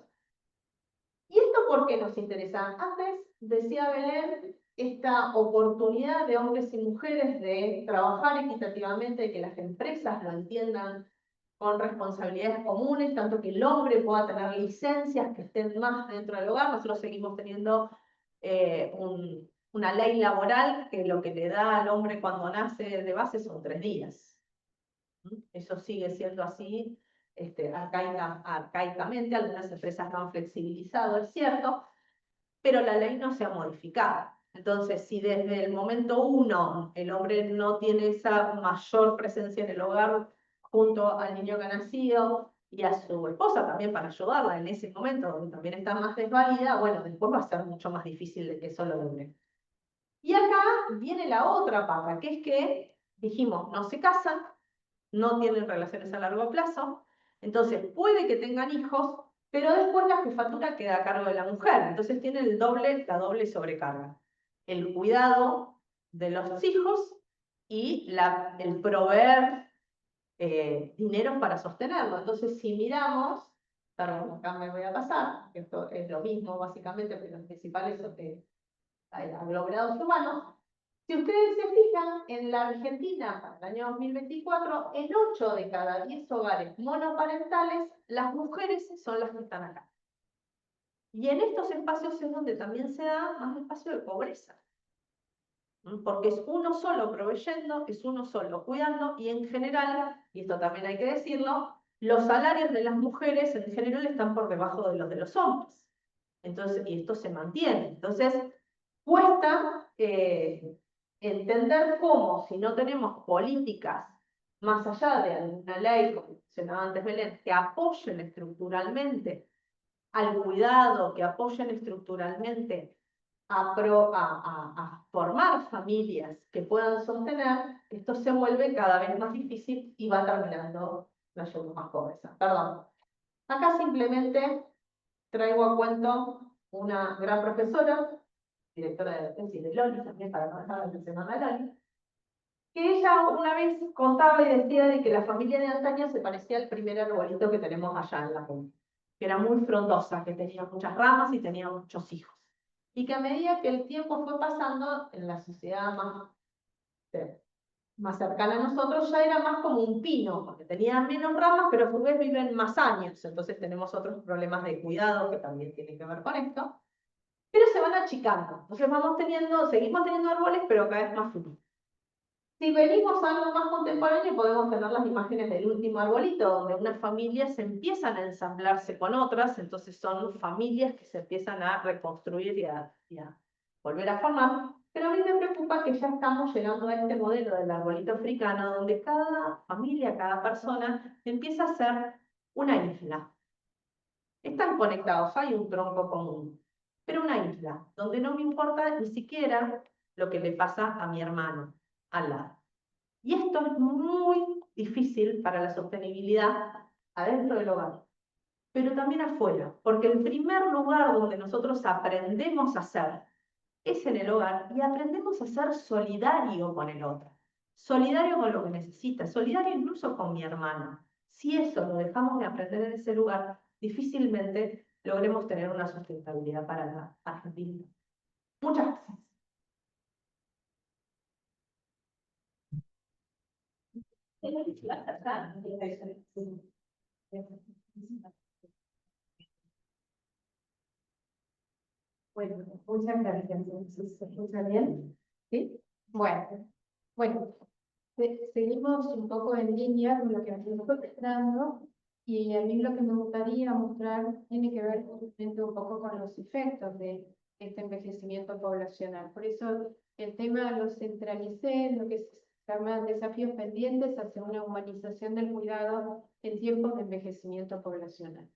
¿Y esto por qué nos interesa? Antes decía Belén, esta oportunidad de hombres y mujeres de trabajar equitativamente, de que las empresas lo entiendan con responsabilidades comunes, tanto que el hombre pueda tener licencias que estén más dentro del hogar. Nosotros seguimos teniendo una ley laboral que lo que le da al hombre cuando nace de base son 3 días. Eso sigue siendo así. Arcaicamente, algunas empresas lo han flexibilizado, es cierto, pero la ley no se ha modificado. Entonces, si desde el momento 1 el hombre no tiene esa mayor presencia en el hogar junto al niño que ha nacido y a su esposa también para ayudarla en ese momento donde también está más desvalida, bueno, después va a ser mucho más difícil de que eso lo logre. Y acá viene la otra pata, que es que dijimos, no se casan, no tienen relaciones a largo plazo, entonces puede que tengan hijos, pero después la jefatura queda a cargo de la mujer, entonces tiene la doble sobrecarga. El cuidado de los hijos y el proveer dinero para sostenerlo. Entonces, si miramos, perdón, acá me voy a pasar, esto es lo mismo básicamente, pero los principales aglomerados urbanos. Si ustedes se fijan, en la Argentina, para el año 2024, en 8 de cada 10 hogares monoparentales, las mujeres son las que están acá. Y en estos espacios es donde también se da más espacio de pobreza. Porque es uno solo proveyendo, es uno solo cuidando, y en general, y esto también hay que decirlo, los salarios de las mujeres en general están por debajo de los hombres. Entonces, y esto se mantiene. Entonces, cuesta entender cómo, si no tenemos políticas más allá de alguna ley, como mencionaba antes Belén, que apoyen estructuralmente al cuidado, que apoyen estructuralmente a formar familias que puedan sostener, esto se vuelve cada vez más difícil y va terminando trayendo más pobreza. Perdón. Acá simplemente traigo a cuento una gran profesora, directora de tesis de Loli, también para no dejar de mencionar a Loli, que ella una vez contaba y decía de que la familia de antaño se parecía al primer arbolito que tenemos allá en la punta, que era muy frondosa, que tenía muchas ramas y tenía muchos hijos. Y que a medida que el tiempo fue pasando, en la sociedad más cercana a nosotros ya era más como un pino, porque tenía menos ramas, pero a su vez viven más años, entonces tenemos otros problemas de cuidado que también tienen que ver con esto, pero se van achicando, entonces seguimos teniendo árboles, pero cada vez más finitos. Si venimos a algo más contemporáneo, podemos tener las imágenes del último arbolito, donde unas familias empiezan a ensamblarse con otras, entonces son familias que se empiezan a reconstruir y a volver a formar. Pero a mí me preocupa que ya estamos llegando a este modelo del arbolito africano, donde cada familia, cada persona, empieza a ser una isla. Están conectados, hay un tronco común, pero una isla, donde no me importa ni siquiera lo que le pasa a mi hermano al lado. Y esto es muy difícil para la sostenibilidad adentro del hogar, pero también afuera, porque el primer lugar donde nosotros aprendemos a ser es en el hogar y aprendemos a ser solidario con el otro, solidario con lo que necesita, solidario incluso con mi hermano. Si eso lo dejamos de aprender en ese lugar, difícilmente logremos tener una sustentabilidad para la Argentina. Muchas gracias. Bueno, muchas gracias. ¿Se escucha bien? ¿Sí? Bueno, seguimos un poco en línea con lo que venimos mostrando y a mí lo que me gustaría mostrar tiene que ver justamente un poco con los efectos de este envejecimiento poblacional. Por eso el tema lo centralicé en lo que se llama desafíos pendientes hacia una humanización del cuidado en tiempos de envejecimiento poblacional.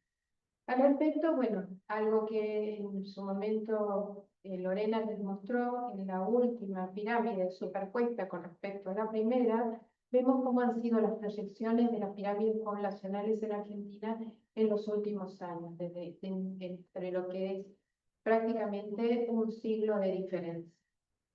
Al respecto, bueno, algo que en su momento Lorena les mostró en la última pirámide superpuesta con respecto a la primera, vemos cómo han sido las proyecciones de las pirámides poblacionales en Argentina en los últimos años, entre lo que es prácticamente un siglo de diferencia.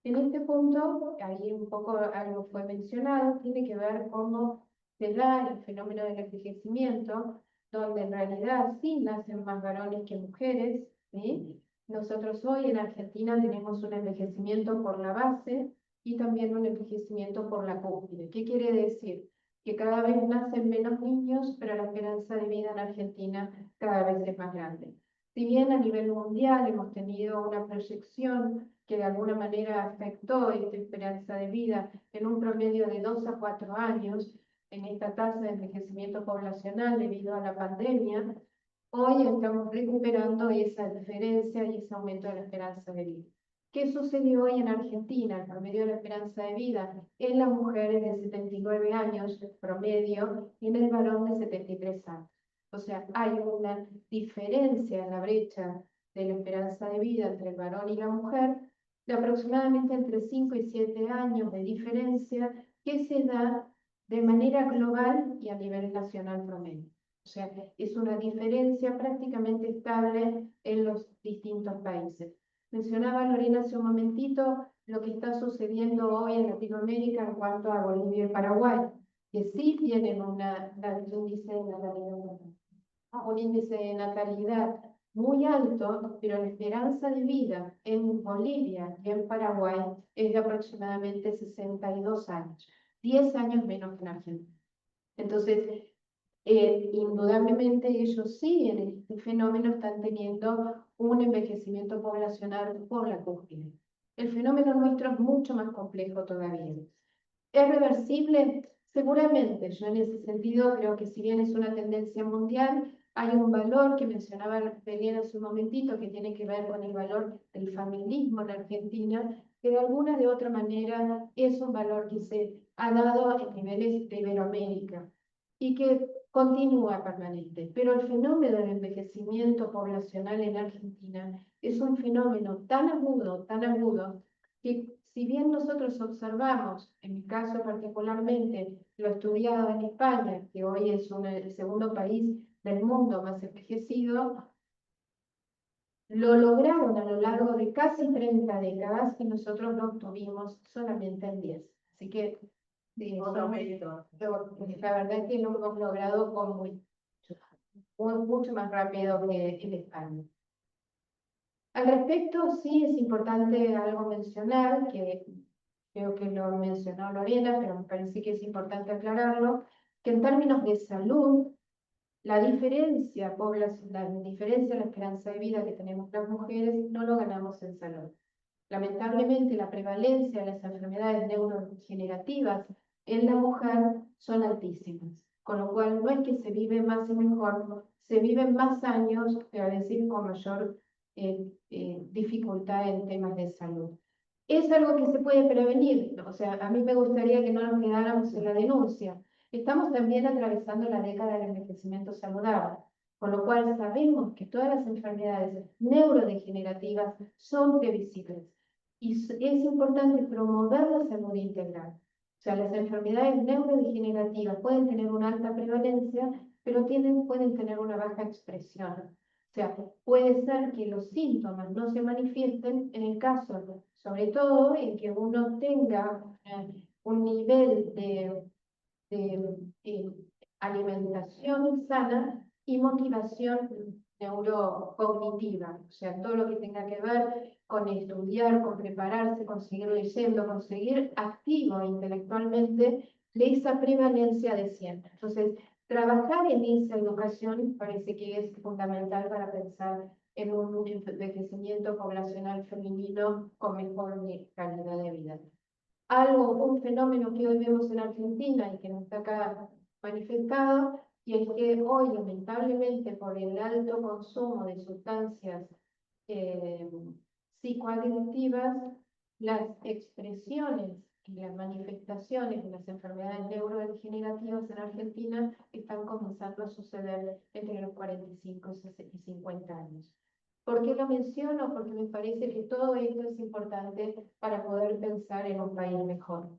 En este punto, ahí un poco algo fue mencionado, tiene que ver cómo se da el fenómeno del envejecimiento, donde en realidad sí nacen más varones que mujeres, ¿sí? Nosotros hoy en Argentina tenemos un envejecimiento por la base y también un envejecimiento por la cúspide. ¿Qué quiere decir? Que cada vez nacen menos niños, pero la esperanza de vida en Argentina cada vez es más grande. Si bien a nivel mundial hemos tenido una proyección que de alguna manera afectó esta esperanza de vida en un promedio de 2 a 4 años, en esta tasa de envejecimiento poblacional debido a la pandemia, hoy estamos recuperando esa diferencia y ese aumento de la esperanza de vida. ¿Qué sucedió hoy en Argentina? El promedio de la esperanza de vida en las mujeres de 79 años promedio y en el varón de 73 años. O sea, hay una diferencia en la brecha de la esperanza de vida entre el varón y la mujer de aproximadamente entre 5 y 7 años de diferencia que se da de manera global y a nivel nacional promedio. O sea, es una diferencia prácticamente estable en los distintos países. Mencionaba Lorena hace un momentito lo que está sucediendo hoy en Latinoamérica en cuanto a Bolivia y Paraguay, que sí tienen un índice de natalidad muy alto, pero la esperanza de vida en Bolivia y en Paraguay es de aproximadamente 62 años, 10 años menos que en Argentina. Entonces, indudablemente ellos sí en este fenómeno están teniendo un envejecimiento poblacional por la cúspide. El fenómeno nuestro es mucho más complejo todavía. ¿Es reversible? Seguramente. Yo en ese sentido creo que si bien es una tendencia mundial, hay un valor que mencionaba Belén hace un momentito que tiene que ver con el valor del feminismo en Argentina, que de alguna de otra manera es un valor que se ha dado en niveles de Iberoamérica y que continúa permanente. Pero el fenómeno del envejecimiento poblacional en Argentina es un fenómeno tan agudo, que si bien nosotros observamos, en mi caso particularmente, lo estudiado en España, que hoy es el segundo país del mundo más envejecido, lo lograron a lo largo de casi 30 décadas y nosotros lo obtuvimos solamente en 10. Así que Otro mérito. la verdad es que lo hemos logrado mucho más rápido que en España. Al respecto, sí es importante algo mencionar, que creo que lo mencionó Lorena, pero me parece que es importante aclararlo, que en términos de salud, la diferencia de la esperanza de vida que tenemos las mujeres no lo ganamos en salud. Lamentablemente, la prevalencia de las enfermedades neurodegenerativas en la mujer son altísimas, con lo cual no es que se vive más y mejor, se viven más años, pero a decir con mayor dificultad en temas de salud. Es algo que se puede prevenir, o sea, a mí me gustaría que no nos quedáramos en la denuncia. Estamos también atravesando la década del envejecimiento saludable, con lo cual sabemos que todas las enfermedades neurodegenerativas son previsibles. Y es importante promover la salud integral. O sea, las enfermedades neurodegenerativas pueden tener una alta prevalencia, pero pueden tener una baja expresión. O sea, puede ser que los síntomas no se manifiesten en el caso, sobre todo, en que uno tenga un nivel de alimentación sana y motivación neurocognitiva, o sea, todo lo que tenga que ver con estudiar, con prepararse, con seguir leyendo, con seguir activo intelectualmente de esa prevalencia de siempre. Entonces, trabajar en esa educación parece que es fundamental para pensar en un envejecimiento poblacional femenino con mejor calidad de vida. Un fenómeno que hoy vemos en Argentina y que no está acá manifestado, y es que hoy, lamentablemente, por el alto consumo de sustancias psicoadictivas, las expresiones y las manifestaciones de las enfermedades neurodegenerativas en Argentina están comenzando a suceder entre los 45 y 50 años. ¿Por qué lo menciono? Porque me parece que todo esto es importante para poder pensar en un país mejor.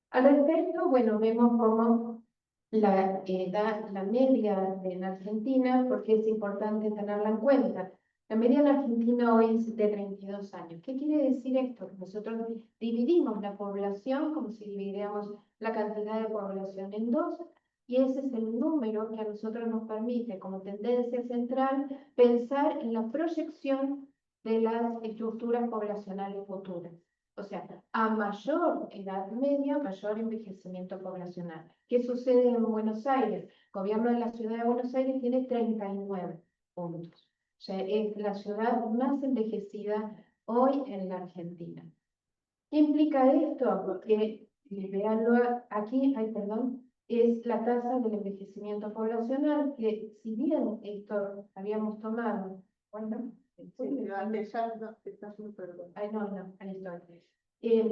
Al respecto, bueno, vemos cómo la edad, la media en Argentina, porque es importante tenerla en cuenta. La media en Argentina hoy es de 32 años. ¿Qué quiere decir esto? Nosotros dividimos la población como si dividiéramos la cantidad de población en dos, y ese es el número que a nosotros nos permite, como tendencia central, pensar en la proyección de las estructuras poblacionales futuras. O sea, a mayor edad media, mayor envejecimiento poblacional. ¿Qué sucede en Buenos Aires? El gobierno de la ciudad de Buenos Aires tiene 39 puntos. O sea, es la ciudad más envejecida hoy en la Argentina. ¿Qué implica esto? Porque, veanlo aquí, es la tasa del envejecimiento poblacional, que si bien esto habíamos tomado, ¿cuánto?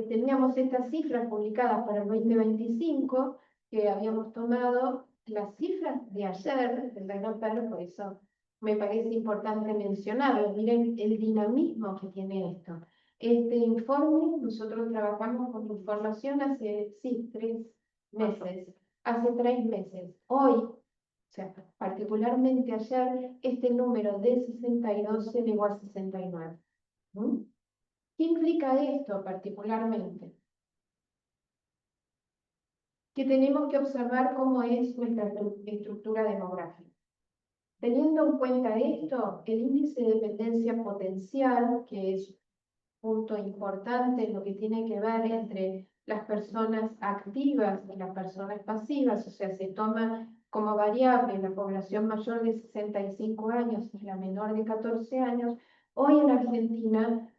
Teníamos estas cifras publicadas para el 2025, que habíamos tomado las cifras de ayer, del reloj Perro, por eso me parece importante mencionarlo. Miren el dinamismo que tiene esto. Este informe, nosotros trabajamos con información hace, sí, 3 meses. Hace 3 meses. Hoy, o sea, particularmente ayer, este número de 62 se elevó a 69. ¿Qué implica esto particularmente? Que tenemos que observar cómo es nuestra estructura demográfica. Teniendo en cuenta esto, el índice de dependencia potencial, que es un punto importante en lo que tiene que ver entre las personas activas y las personas pasivas, o sea, se toma como variable la población mayor de 65 años y la menor de 14 años, hoy en Argentina,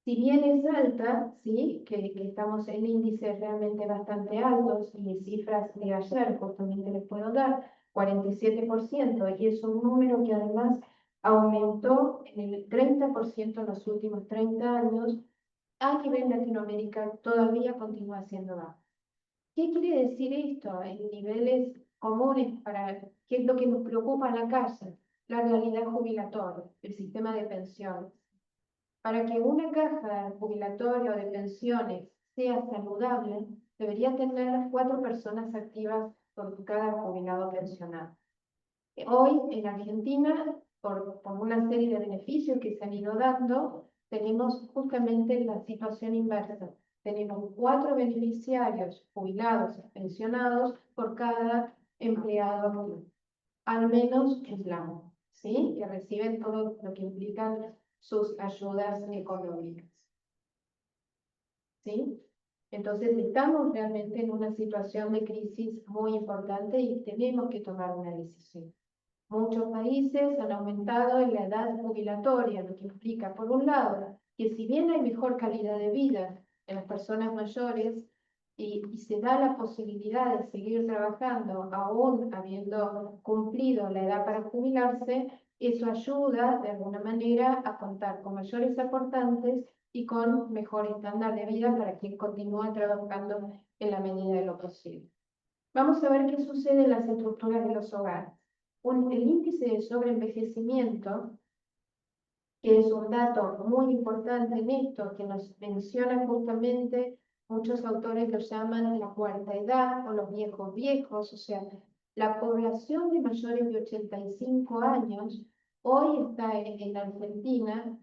si bien es alta, ¿sí? que estamos en índices realmente bastante altos, y cifras de ayer justamente les puedo dar, 47%, y es un número que además aumentó en el 30% en los últimos 30 años, a nivel Latinoamérica todavía continúa siendo bajo. ¿Qué quiere decir esto en niveles comunes para qué es lo que nos preocupa en la casa? La realidad jubilatoria, el sistema de pensiones. Para que una caja jubilatoria o de pensiones sea saludable, debería tener 4 personas activas por cada jubilado pensionado. Hoy en Argentina por una serie de beneficios que se han ido dando, tenemos justamente la situación inversa. Tenemos 4 beneficiarios jubilados y pensionados por cada empleado activo, al menos en Islam, ¿sí? Que reciben todo lo que implican sus ayudas económicas. ¿Sí? Entonces estamos realmente en una situación de crisis muy importante y tenemos que tomar una decisión. Muchos países han aumentado la edad jubilatoria, lo que implica, por un lado, que si bien hay mejor calidad de vida en las personas mayores y se da la posibilidad de seguir trabajando aún habiendo cumplido la edad para jubilarse, eso ayuda de alguna manera a contar con mayores aportantes y con mejor estándar de vida para quien continúa trabajando en la medida de lo posible. Vamos a ver qué sucede en las estructuras de los hogares. El índice de sobreenvejecimiento, que es un dato muy importante en esto, que nos menciona justamente, muchos autores lo llaman la cuarta edad o los viejos viejos, o sea, la población de mayores de 85 años hoy está en Argentina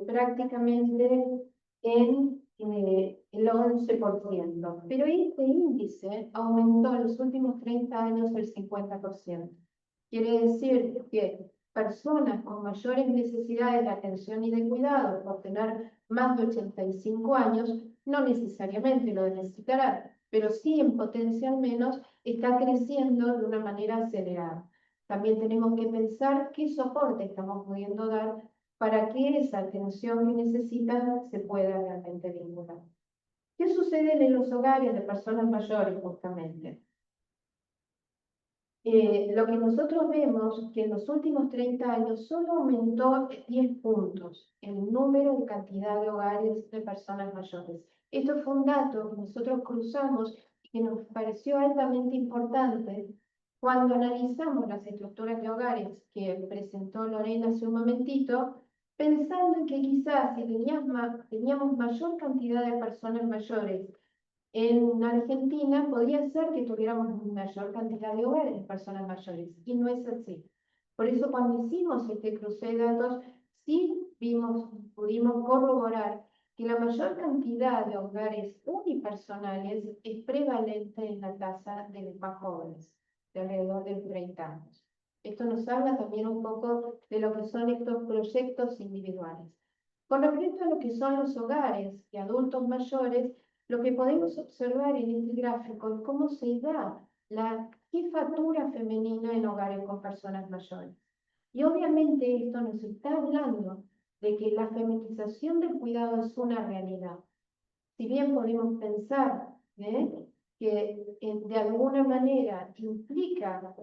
prácticamente en el 11%, pero este índice aumentó en los últimos 30 años el 50%. Quiere decir que personas con mayores necesidades de atención y de cuidado por tener más de 85 años no necesariamente lo necesitarán, pero sí en potencia al menos está creciendo de una manera acelerada. También tenemos que pensar qué soporte estamos pudiendo dar para que esa atención que necesitan se pueda realmente vincular. ¿Qué sucede en los hogares de personas mayores justamente? Lo que nosotros vemos que en los últimos 30 años solo aumentó 10 puntos el número de cantidad de hogares de personas mayores. Esto fue un dato que nosotros cruzamos y que nos pareció altamente importante cuando analizamos las estructuras de hogares que presentó Lorena hace un momentito, pensando en que quizás si teníamos mayor cantidad de personas mayores en Argentina, podría ser que tuviéramos mayor cantidad de hogares de personas mayores, y no es así. Por eso cuando hicimos este cruce de datos, sí pudimos corroborar que la mayor cantidad de hogares unipersonales es prevalente en la tasa de los más jóvenes, de alrededor de 30 años. Esto nos habla también un poco de lo que son estos proyectos individuales. Con respecto a lo que son los hogares de adultos mayores, lo que podemos observar en este gráfico es cómo se da la jefatura femenina en hogares con personas mayores. Y obviamente esto nos está hablando de que la feminización del cuidado es una realidad. Si bien podemos pensar que de alguna manera implica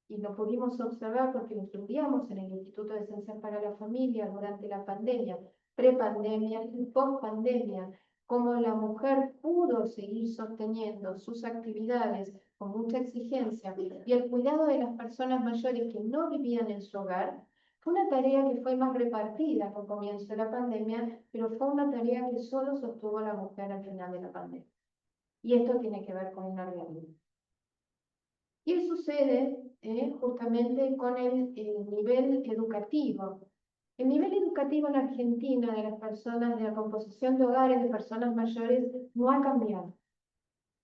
y lo pudimos observar porque lo estudiamos en el Instituto de Ciencias para la Familia durante la pandemia, prepandemia y pospandemia, cómo la mujer pudo seguir sosteniendo sus actividades con mucha exigencia y el cuidado de las personas mayores que no vivían en su hogar, fue una tarea que fue más repartida al comienzo de la pandemia, pero fue una tarea que solo sostuvo la mujer al final de la pandemia. Y esto tiene que ver con una realidad. ¿Qué sucede justamente con el nivel educativo? El nivel educativo en Argentina de las personas, de la composición de hogares de personas mayores, no ha cambiado.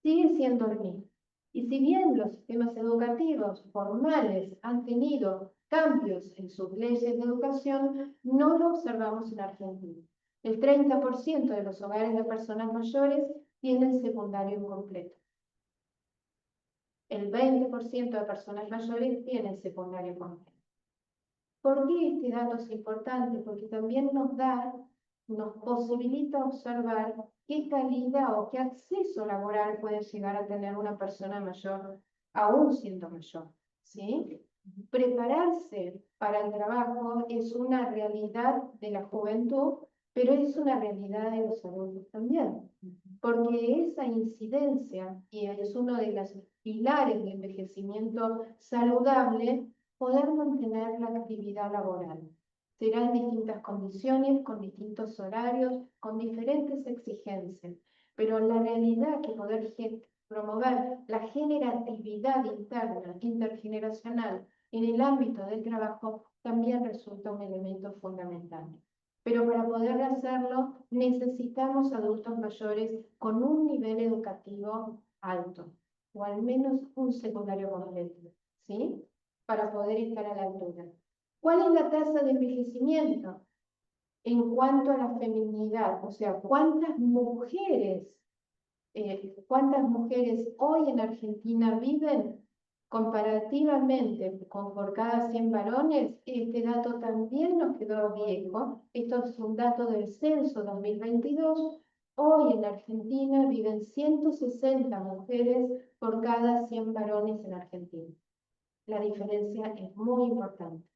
Sigue siendo el mismo. Y si bien los sistemas educativos formales han tenido cambios en sus leyes de educación, no lo observamos en Argentina. El 30% de los hogares de personas mayores tienen secundario incompleto. El 20% de personas mayores tienen secundario completo. ¿Por qué este dato es importante? Porque también nos posibilita observar qué calidad o qué acceso laboral puede llegar a tener una persona mayor, aún siendo mayor, ¿sí? Prepararse para el trabajo es una realidad de la juventud, pero es una realidad de los adultos también, porque esa incidencia, y es uno de los pilares del envejecimiento saludable, poder mantener la actividad laboral. Será en distintas condiciones, con distintos horarios, con diferentes exigencias, pero la realidad que poder promover la generatividad interna, intergeneracional, en el ámbito del trabajo también resulta un elemento fundamental. Pero para poder hacerlo necesitamos adultos mayores con un nivel educativo alto, o al menos un secundario completo, ¿sí? Para poder estar a la altura. ¿Cuál es la tasa de envejecimiento? En cuanto a la feminidad, o sea, ¿cuántas mujeres hoy en Argentina viven comparativamente por cada 100 varones? Este dato también nos quedó viejo. Esto es un dato del censo 2022. Hoy en Argentina viven 160 mujeres por cada 100 varones en Argentina. La diferencia es muy importante.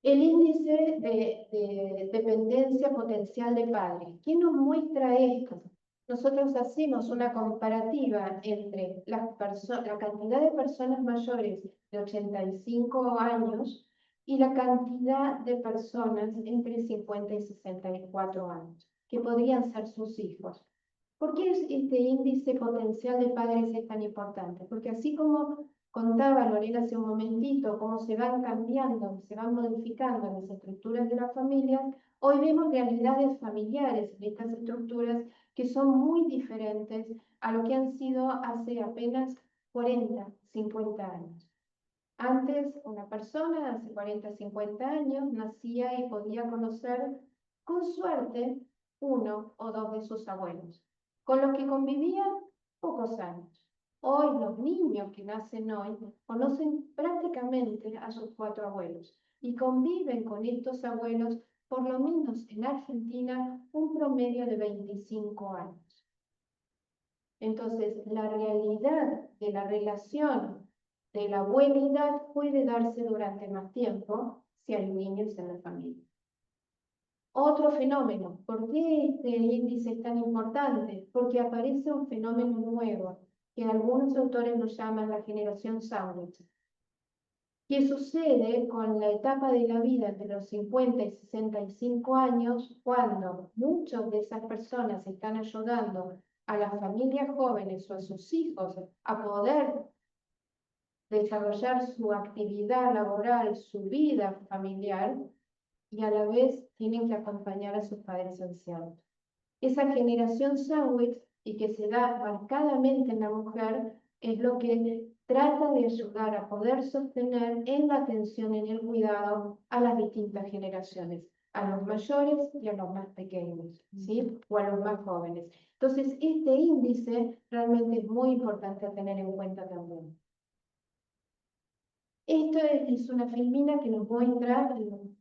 El índice de dependencia potencial de padres. ¿Qué nos muestra esto? Nosotros hacemos una comparativa entre la cantidad de personas mayores de 85 años y la cantidad de personas entre 50 y 64 años, que podrían ser sus hijos. ¿Por qué este índice potencial de padres es tan importante? Porque así como contaba Lorena hace un momentito, cómo se van cambiando, se van modificando las estructuras de la familia, hoy vemos realidades familiares en estas estructuras que son muy diferentes a lo que han sido hace apenas 40, 50 años. Antes, una persona, hace 40, 50 años, nacía y podía conocer, con suerte, uno o dos de sus abuelos, con los que convivían pocos años. Hoy los niños que nacen hoy conocen prácticamente a sus 4 abuelos y conviven con estos abuelos por lo menos en Argentina un promedio de 25 años. Entonces, la realidad de la relación de la abuelidad puede darse durante más tiempo si hay niños en la familia. Otro fenómeno. ¿Por qué este índice es tan importante? Porque aparece un fenómeno nuevo que algunos autores lo llaman la generación sándwich, que sucede con la etapa de la vida entre los 50 y 65 años, cuando muchas de esas personas están ayudando a las familias jóvenes o a sus hijos a poder desarrollar su actividad laboral, su vida familiar, y a la vez tienen que acompañar a sus padres ancianos. Esa generación sándwich, y que se da marcadamente en la mujer, es lo que trata de ayudar a poder sostener en la atención, en el cuidado a las distintas generaciones, a los mayores y a los más pequeños, ¿sí? O a los más jóvenes. Entonces, este índice realmente es muy importante a tener en cuenta también. Esto es una filmina que nos muestra,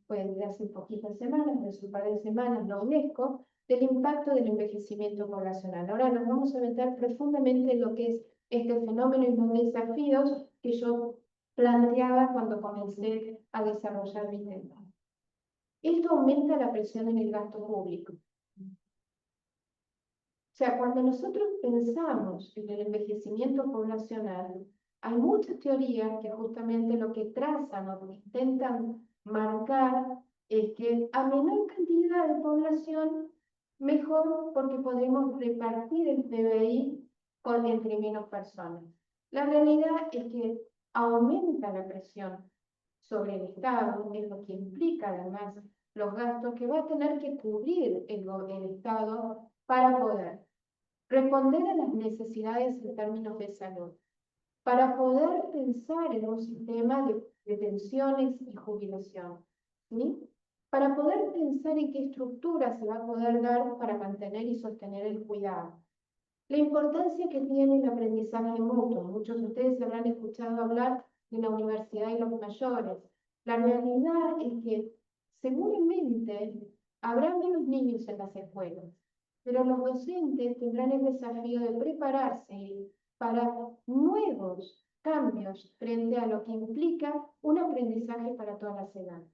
pues, de hace poquitas semanas, de hace un par de semanas, la UNESCO, del impacto del envejecimiento poblacional. Ahora nos vamos a meter profundamente en lo que es este fenómeno y los desafíos que yo planteaba cuando comencé a desarrollar mi tema. Esto aumenta la presión en el gasto público. O sea, cuando nosotros pensamos en el envejecimiento poblacional, hay muchas teorías que justamente lo que trazan o que intentan marcar es que a menor cantidad de población, mejor, porque podemos repartir el PBI entre menos personas. La realidad es que aumenta la presión sobre el Estado, es lo que implica además los gastos que va a tener que cubrir el Estado para poder responder a las necesidades en términos de salud, para poder pensar en un sistema de pensiones y jubilación, ¿sí? Para poder pensar en qué estructura se va a poder dar para mantener y sostener el cuidado. La importancia que tiene el aprendizaje mutuo. Muchos de ustedes habrán escuchado hablar de la universidad y los mayores. La realidad es que seguramente habrá menos niños en las escuelas, pero los docentes tendrán el desafío de prepararse para nuevos cambios frente a lo que implica un aprendizaje para todas las edades.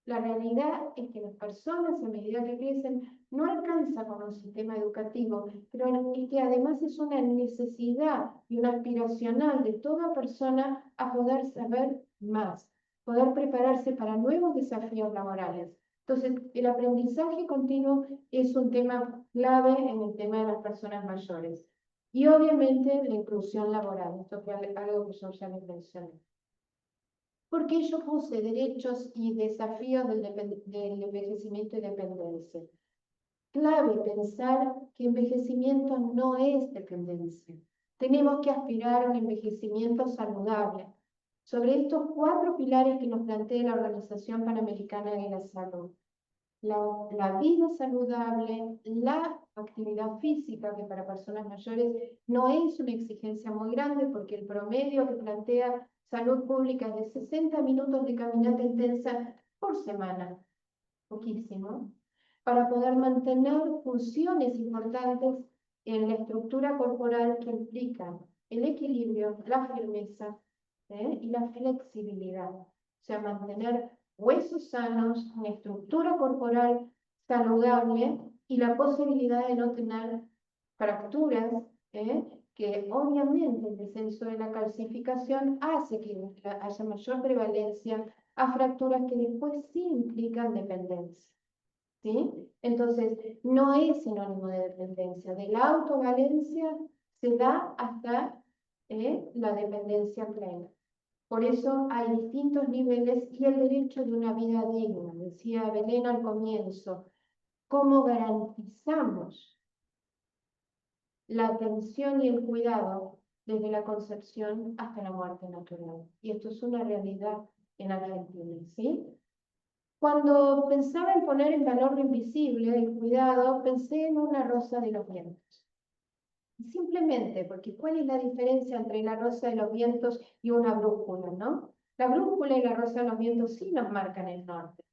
La realidad es que las personas, a medida que crecen, no alcanzan con un sistema educativo, pero es que además es una necesidad y una aspiracional de toda persona a poder saber más, poder prepararse para nuevos desafíos laborales. Entonces, el aprendizaje continuo es un tema clave en el tema de las personas mayores. Y obviamente la inclusión laboral, esto fue algo que yo ya les mencioné. ¿Por qué yo puse derechos y desafíos del envejecimiento y dependencia? Clave pensar que envejecimiento no es dependencia. Tenemos que aspirar a un envejecimiento saludable. Sobre estos 4 pilares que nos plantea la Organización Panamericana de la Salud. La vida saludable, la actividad física, que para personas mayores no es una exigencia muy grande, porque el promedio que plantea Salud Pública es de 60 minutos de caminata intensa por semana, poquísimo, para poder mantener funciones importantes en la estructura corporal que implican el equilibrio, la firmeza, y la flexibilidad. O sea, mantener huesos sanos, una estructura corporal saludable y la posibilidad de no tener fracturas, que obviamente el descenso de la calcificación hace que haya mayor prevalencia a fracturas que después sí implican dependencia. ¿Sí? Entonces, no es sinónimo de dependencia. De la autovalencia se da hasta la dependencia plena. Por eso hay distintos niveles y el derecho de una vida digna. Decía Belén al comienzo, ¿cómo garantizamos la atención y el cuidado desde la concepción hasta la muerte natural? Y esto es una realidad en Argentina, ¿sí? Cuando pensaba en poner en valor lo invisible, el cuidado, pensé en una rosa de los vientos. Simplemente porque ¿cuál es la diferencia entre la rosa de los vientos y una brújula, no? La brújula y la rosa de los vientos sí nos marcan el norte,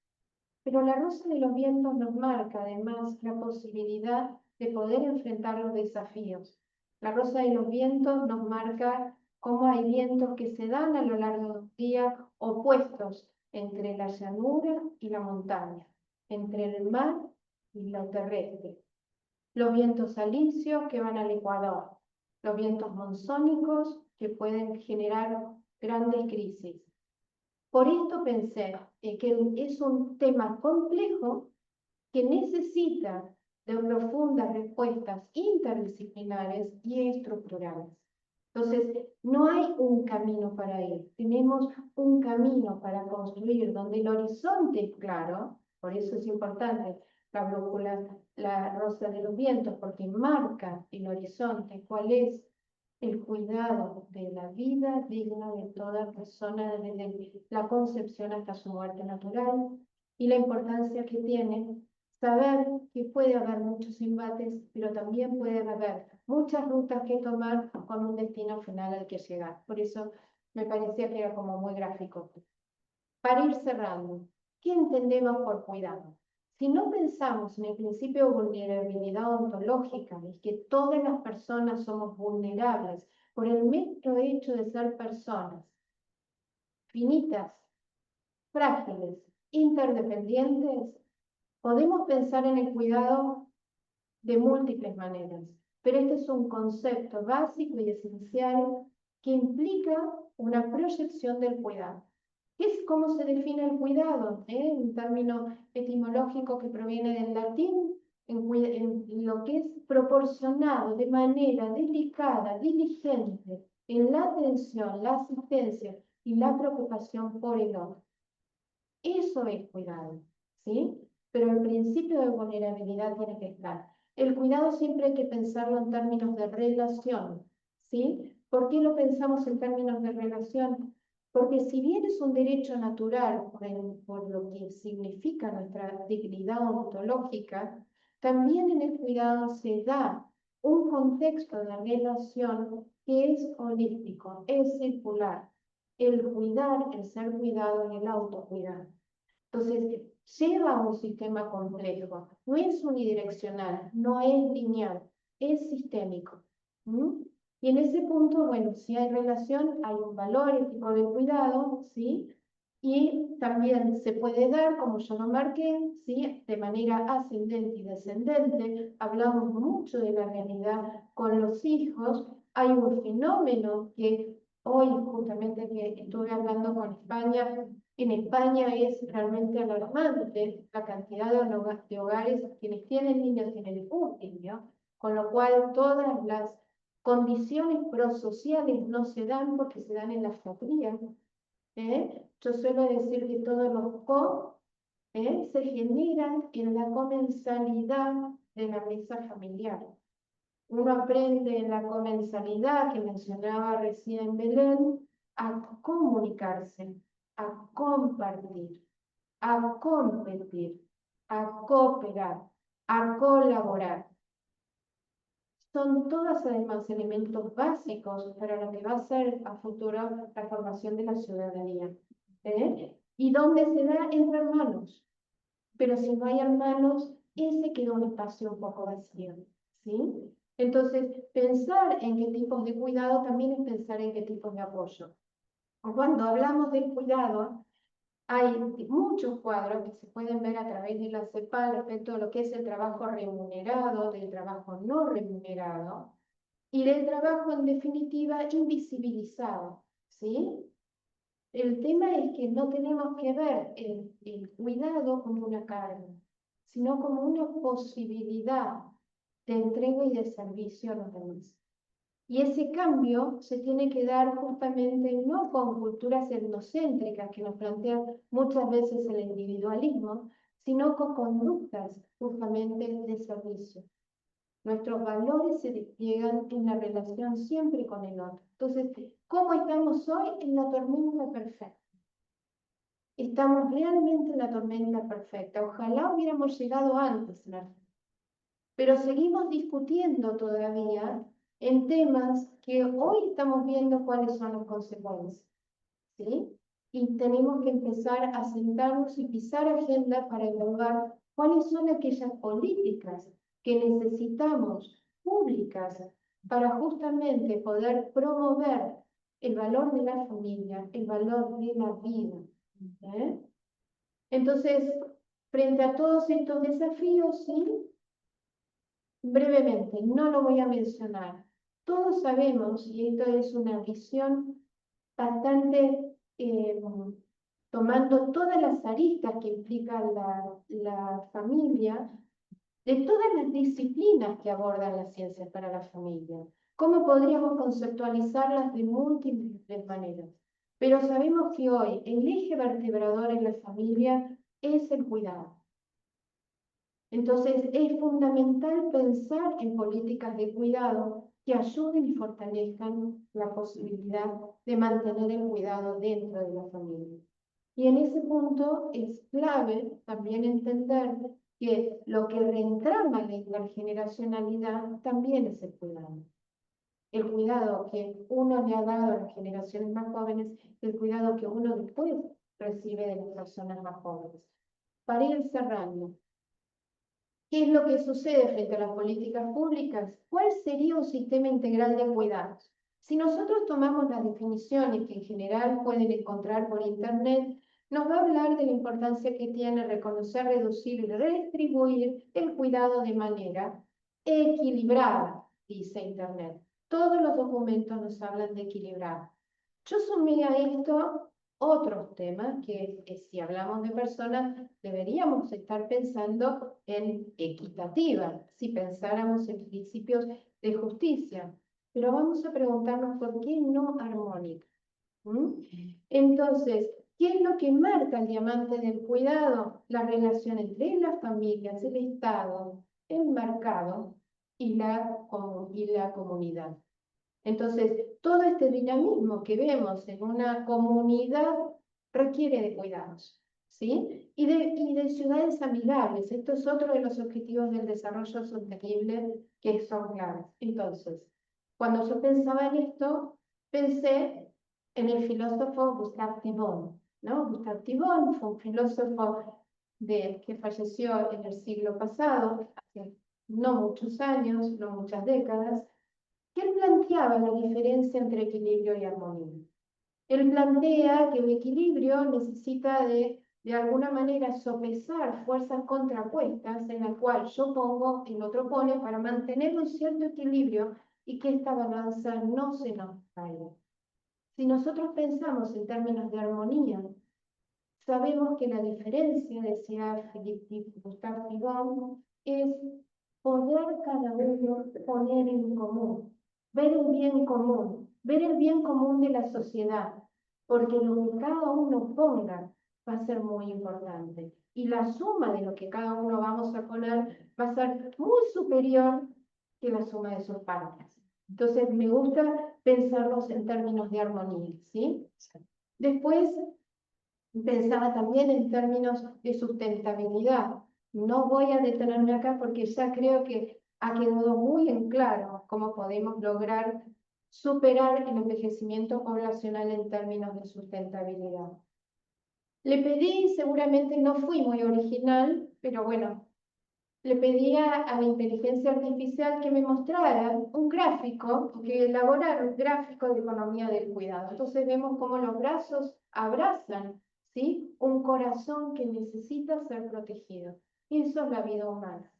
pero la rosa de los vientos nos marca además la posibilidad de poder enfrentar los desafíos. La rosa de los vientos nos marca cómo hay vientos que se dan a lo largo de un día opuestos entre la llanura y la montaña, entre el mar y lo terrestre. Los vientos alisios que van al Ecuador, los vientos monzónicos que pueden generar grandes crisis. Por esto pensé que es un tema complejo que necesita de profundas respuestas interdisciplinares y estructurales. Entonces, no hay un camino para ir, tenemos un camino para construir donde el horizonte es claro, por eso es importante la brújula, la rosa de los vientos, porque marca el horizonte, cuál es el cuidado de la vida digna de toda persona desde la concepción hasta su muerte natural, y la importancia que tiene saber que puede haber muchos embates, pero también puede haber muchas rutas que tomar con un destino final al que llegar. Por eso me parecía que era como muy gráfico. Para ir cerrando, ¿qué entendemos por cuidado? Si no pensamos en el principio de vulnerabilidad ontológica, es que todas las personas somos vulnerables por el mero hecho de ser personas finitas, frágiles, interdependientes, podemos pensar en el cuidado de múltiples maneras, pero este es un concepto básico y esencial que implica una proyección del cuidado. ¿Qué es cómo se define el cuidado? Un término etimológico que proviene del latín, en lo que es proporcionado de manera delicada, diligente, en la atención, la asistencia y la preocupación por el otro. Eso es cuidado, ¿sí? Pero el principio de vulnerabilidad tiene que estar. El cuidado siempre hay que pensarlo en términos de relación, ¿sí? ¿Por qué lo pensamos en términos de relación? Porque si bien es un derecho natural por lo que significa nuestra dignidad ontológica, también en el cuidado se da un contexto de relación que es holístico, es circular. El cuidar, el ser cuidado y el autocuidar. Entonces, lleva a un sistema complejo, no es unidireccional, no es lineal, es sistémico. Y en ese punto, bueno, si hay relación, hay un valor ético del cuidado, ¿sí? Y también se puede dar, como yo lo marqué, ¿sí? De manera ascendente y descendente. Hablamos mucho de la realidad con los hijos. Hay un fenómeno que hoy, justamente que estuve hablando con España, en España es realmente alarmante la cantidad de hogares quienes tienen niños en el último, con lo cual todas las condiciones prosociales no se dan porque se dan en la fratría. Yo suelo decir que todos los se generan en la comensalidad de la mesa familiar. Uno aprende en la comensalidad que mencionaba recién Belén a comunicarse, a compartir, a competir, a cooperar, a colaborar. Son todas además elementos básicos para lo que va a ser a futuro la formación de la ciudadanía. Y donde se da entre hermanos. Pero si no hay hermanos, ese queda un espacio un poco vacío, ¿sí? Entonces, pensar en qué tipos de cuidado también es pensar en qué tipos de apoyo. Cuando hablamos del cuidado, hay muchos cuadros que se pueden ver a través de la CEPAL respecto a lo que es el trabajo remunerado, del trabajo no remunerado, y del trabajo, en definitiva, invisibilizado, ¿sí? El tema es que no tenemos que ver el cuidado como una carga, sino como una posibilidad de entrega y de servicio a los demás. Y ese cambio se tiene que dar justamente no con culturas etnocéntricas que nos plantean muchas veces el individualismo, sino con conductas justamente de servicio. Nuestros valores se despliegan en la relación siempre con el otro. Entonces, ¿cómo estamos hoy? En la tormenta perfecta. Estamos realmente en la tormenta perfecta. Ojalá hubiéramos llegado antes, ¿no? Pero seguimos discutiendo todavía en temas que hoy estamos viendo cuáles son las consecuencias, ¿sí? Y tenemos que empezar a sentarnos y pisar agenda para evaluar cuáles son aquellas políticas que necesitamos públicas para justamente poder promover el valor de la familia, el valor de la vida. Entonces, frente a todos estos desafíos, ¿sí? Brevemente, no lo voy a mencionar. Todos sabemos, y esto es una visión bastante tomando todas las aristas que implica la familia, de todas las disciplinas que abordan las ciencias para la familia. ¿Cómo podríamos conceptualizarlas de múltiples maneras? Pero sabemos que hoy el eje vertebrador en la familia es el cuidado. Entonces, es fundamental pensar en políticas de cuidado que ayuden y fortalezcan la posibilidad de mantener el cuidado dentro de la familia. Y en ese punto es clave también entender que lo que reentrama la intergeneracionalidad también es el cuidado. El cuidado que uno le ha dado a las generaciones más jóvenes, el cuidado que uno después recibe de las personas más jóvenes. Para ir cerrando, ¿qué es lo que sucede frente a las políticas públicas? ¿Cuál sería un sistema integral de cuidados? Si nosotros tomamos las definiciones que en general pueden encontrar por Internet, nos va a hablar de la importancia que tiene reconocer, reducir y redistribuir el cuidado de manera equilibrada, dice Internet. Todos los documentos nos hablan de equilibrar. Yo sumé a esto otros temas que si hablamos de personas, deberíamos estar pensando en equitativa, si pensáramos en principios de justicia. Pero vamos a preguntarnos por qué no armónica. Entonces, ¿qué es lo que marca el diamante del cuidado? La relación entre las familias, el Estado, el mercado y la comunidad. Entonces, todo este dinamismo que vemos en una comunidad requiere de cuidados, ¿sí? Y de ciudades amigables. Esto es otro de los objetivos del desarrollo sostenible que son claves. Entonces, cuando yo pensaba en esto, pensé en el filósofo Gustave Thibon, ¿no? Gustave Thibon fue un filósofo que falleció en el siglo pasado, hace no muchos años, no muchas décadas, que él planteaba la diferencia entre equilibrio y armonía. Él plantea que el equilibrio necesita de alguna manera sopesar fuerzas contrapuestas en la cual yo pongo, el otro pone, para mantener un cierto equilibrio y que esta balanza no se nos caiga. Si nosotros pensamos en términos de armonía, sabemos que la diferencia, decía Gustave Thibon, es poder cada uno poner en común ver el bien común de la sociedad, porque lo que cada uno ponga va a ser muy importante. Y la suma de lo que cada uno vamos a poner va a ser muy superior que la suma de sus partes. Entonces, me gusta pensarlos en términos de armonía, ¿sí? Después, pensaba también en términos de sustentabilidad. No voy a detenerme acá porque ya creo que ha quedado muy en claro cómo podemos lograr superar el envejecimiento poblacional en términos de sustentabilidad. Le pedí, seguramente no fui muy original, pero bueno, le pedía a la inteligencia artificial que me mostrara un gráfico, que elaborara un gráfico de economía del cuidado. Entonces vemos cómo los brazos abrazan, ¿sí?, un corazón que necesita ser protegido. Eso es la vida humana.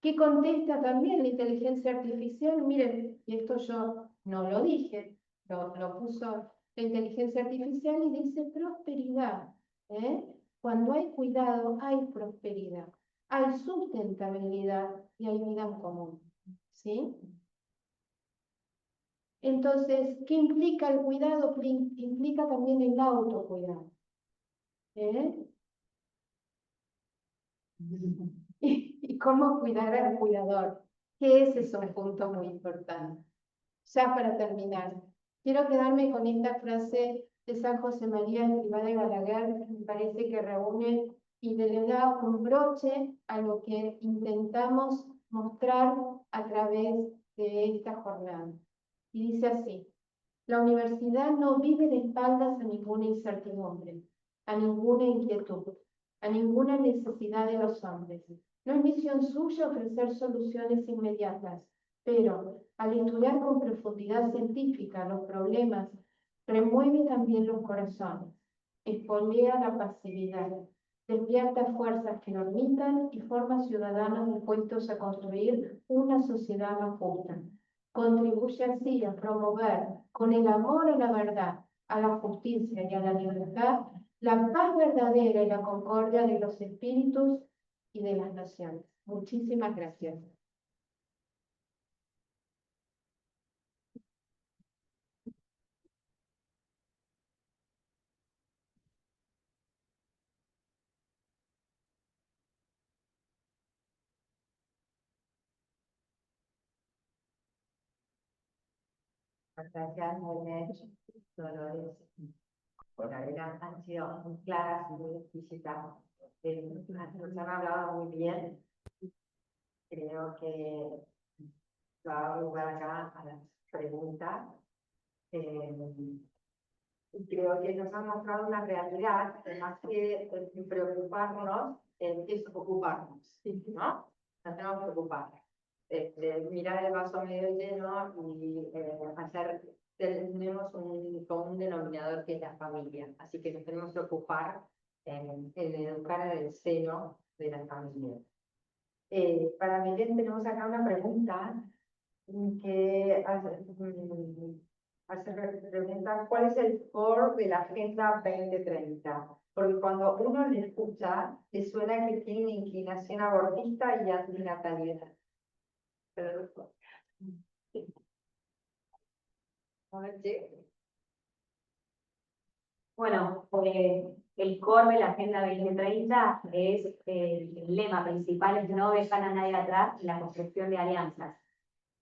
¿Qué contesta también la inteligencia artificial? Miren, y esto yo no lo dije, lo puso la inteligencia artificial y dice prosperidad. Cuando hay cuidado, hay prosperidad. Hay sustentabilidad y hay vida en común, ¿sí? Entonces, ¿qué implica el cuidado? Implica también el autocuidado. ¿Y cómo cuidar al cuidador? Que ese es un punto muy importante. Ya para terminar, quiero quedarme con esta frase de San José María Escrivá de Balaguer, que me parece que reúne y le da un broche a lo que intentamos mostrar a través de esta jornada. Y dice así: la universidad no vive de espaldas a ninguna incertidumbre, a ninguna inquietud, a ninguna necesidad de los hombres. No es misión suya ofrecer soluciones inmediatas, pero al estudiar con profundidad científica los problemas, remueve también los corazones, espolea la pasividad, despierta fuerzas que dormitan y forma ciudadanos dispuestos a construir una sociedad más justa. Contribuye así a promover, con el amor a la verdad, a la justicia y a la libertad, la paz verdadera y la concordia de los espíritus y de las naciones. Muchísimas gracias. Gracias, Monet, Dolores, por han sido muy claras y muy explícitas. Nos han hablado muy bien. Creo que va a dar lugar acá a las preguntas. Y creo que nos han mostrado una realidad, más que preocuparnos, es ocuparnos, ¿no? Nos tenemos que ocupar. Mirar el vaso medio lleno y tenemos un común denominador que es la familia, así que nos tenemos que ocupar en educar en el seno de la familia. Para Miguel tenemos acá una pregunta que pregunta ¿cuál es el core de la Agenda 2030? Porque cuando uno le escucha, le suena que tiene una inclinación abortista y antinatalidad. A ver, ¿sí? Bueno, el core de la Agenda 2030 es el lema principal, es no dejar a nadie atrás en la construcción de alianzas.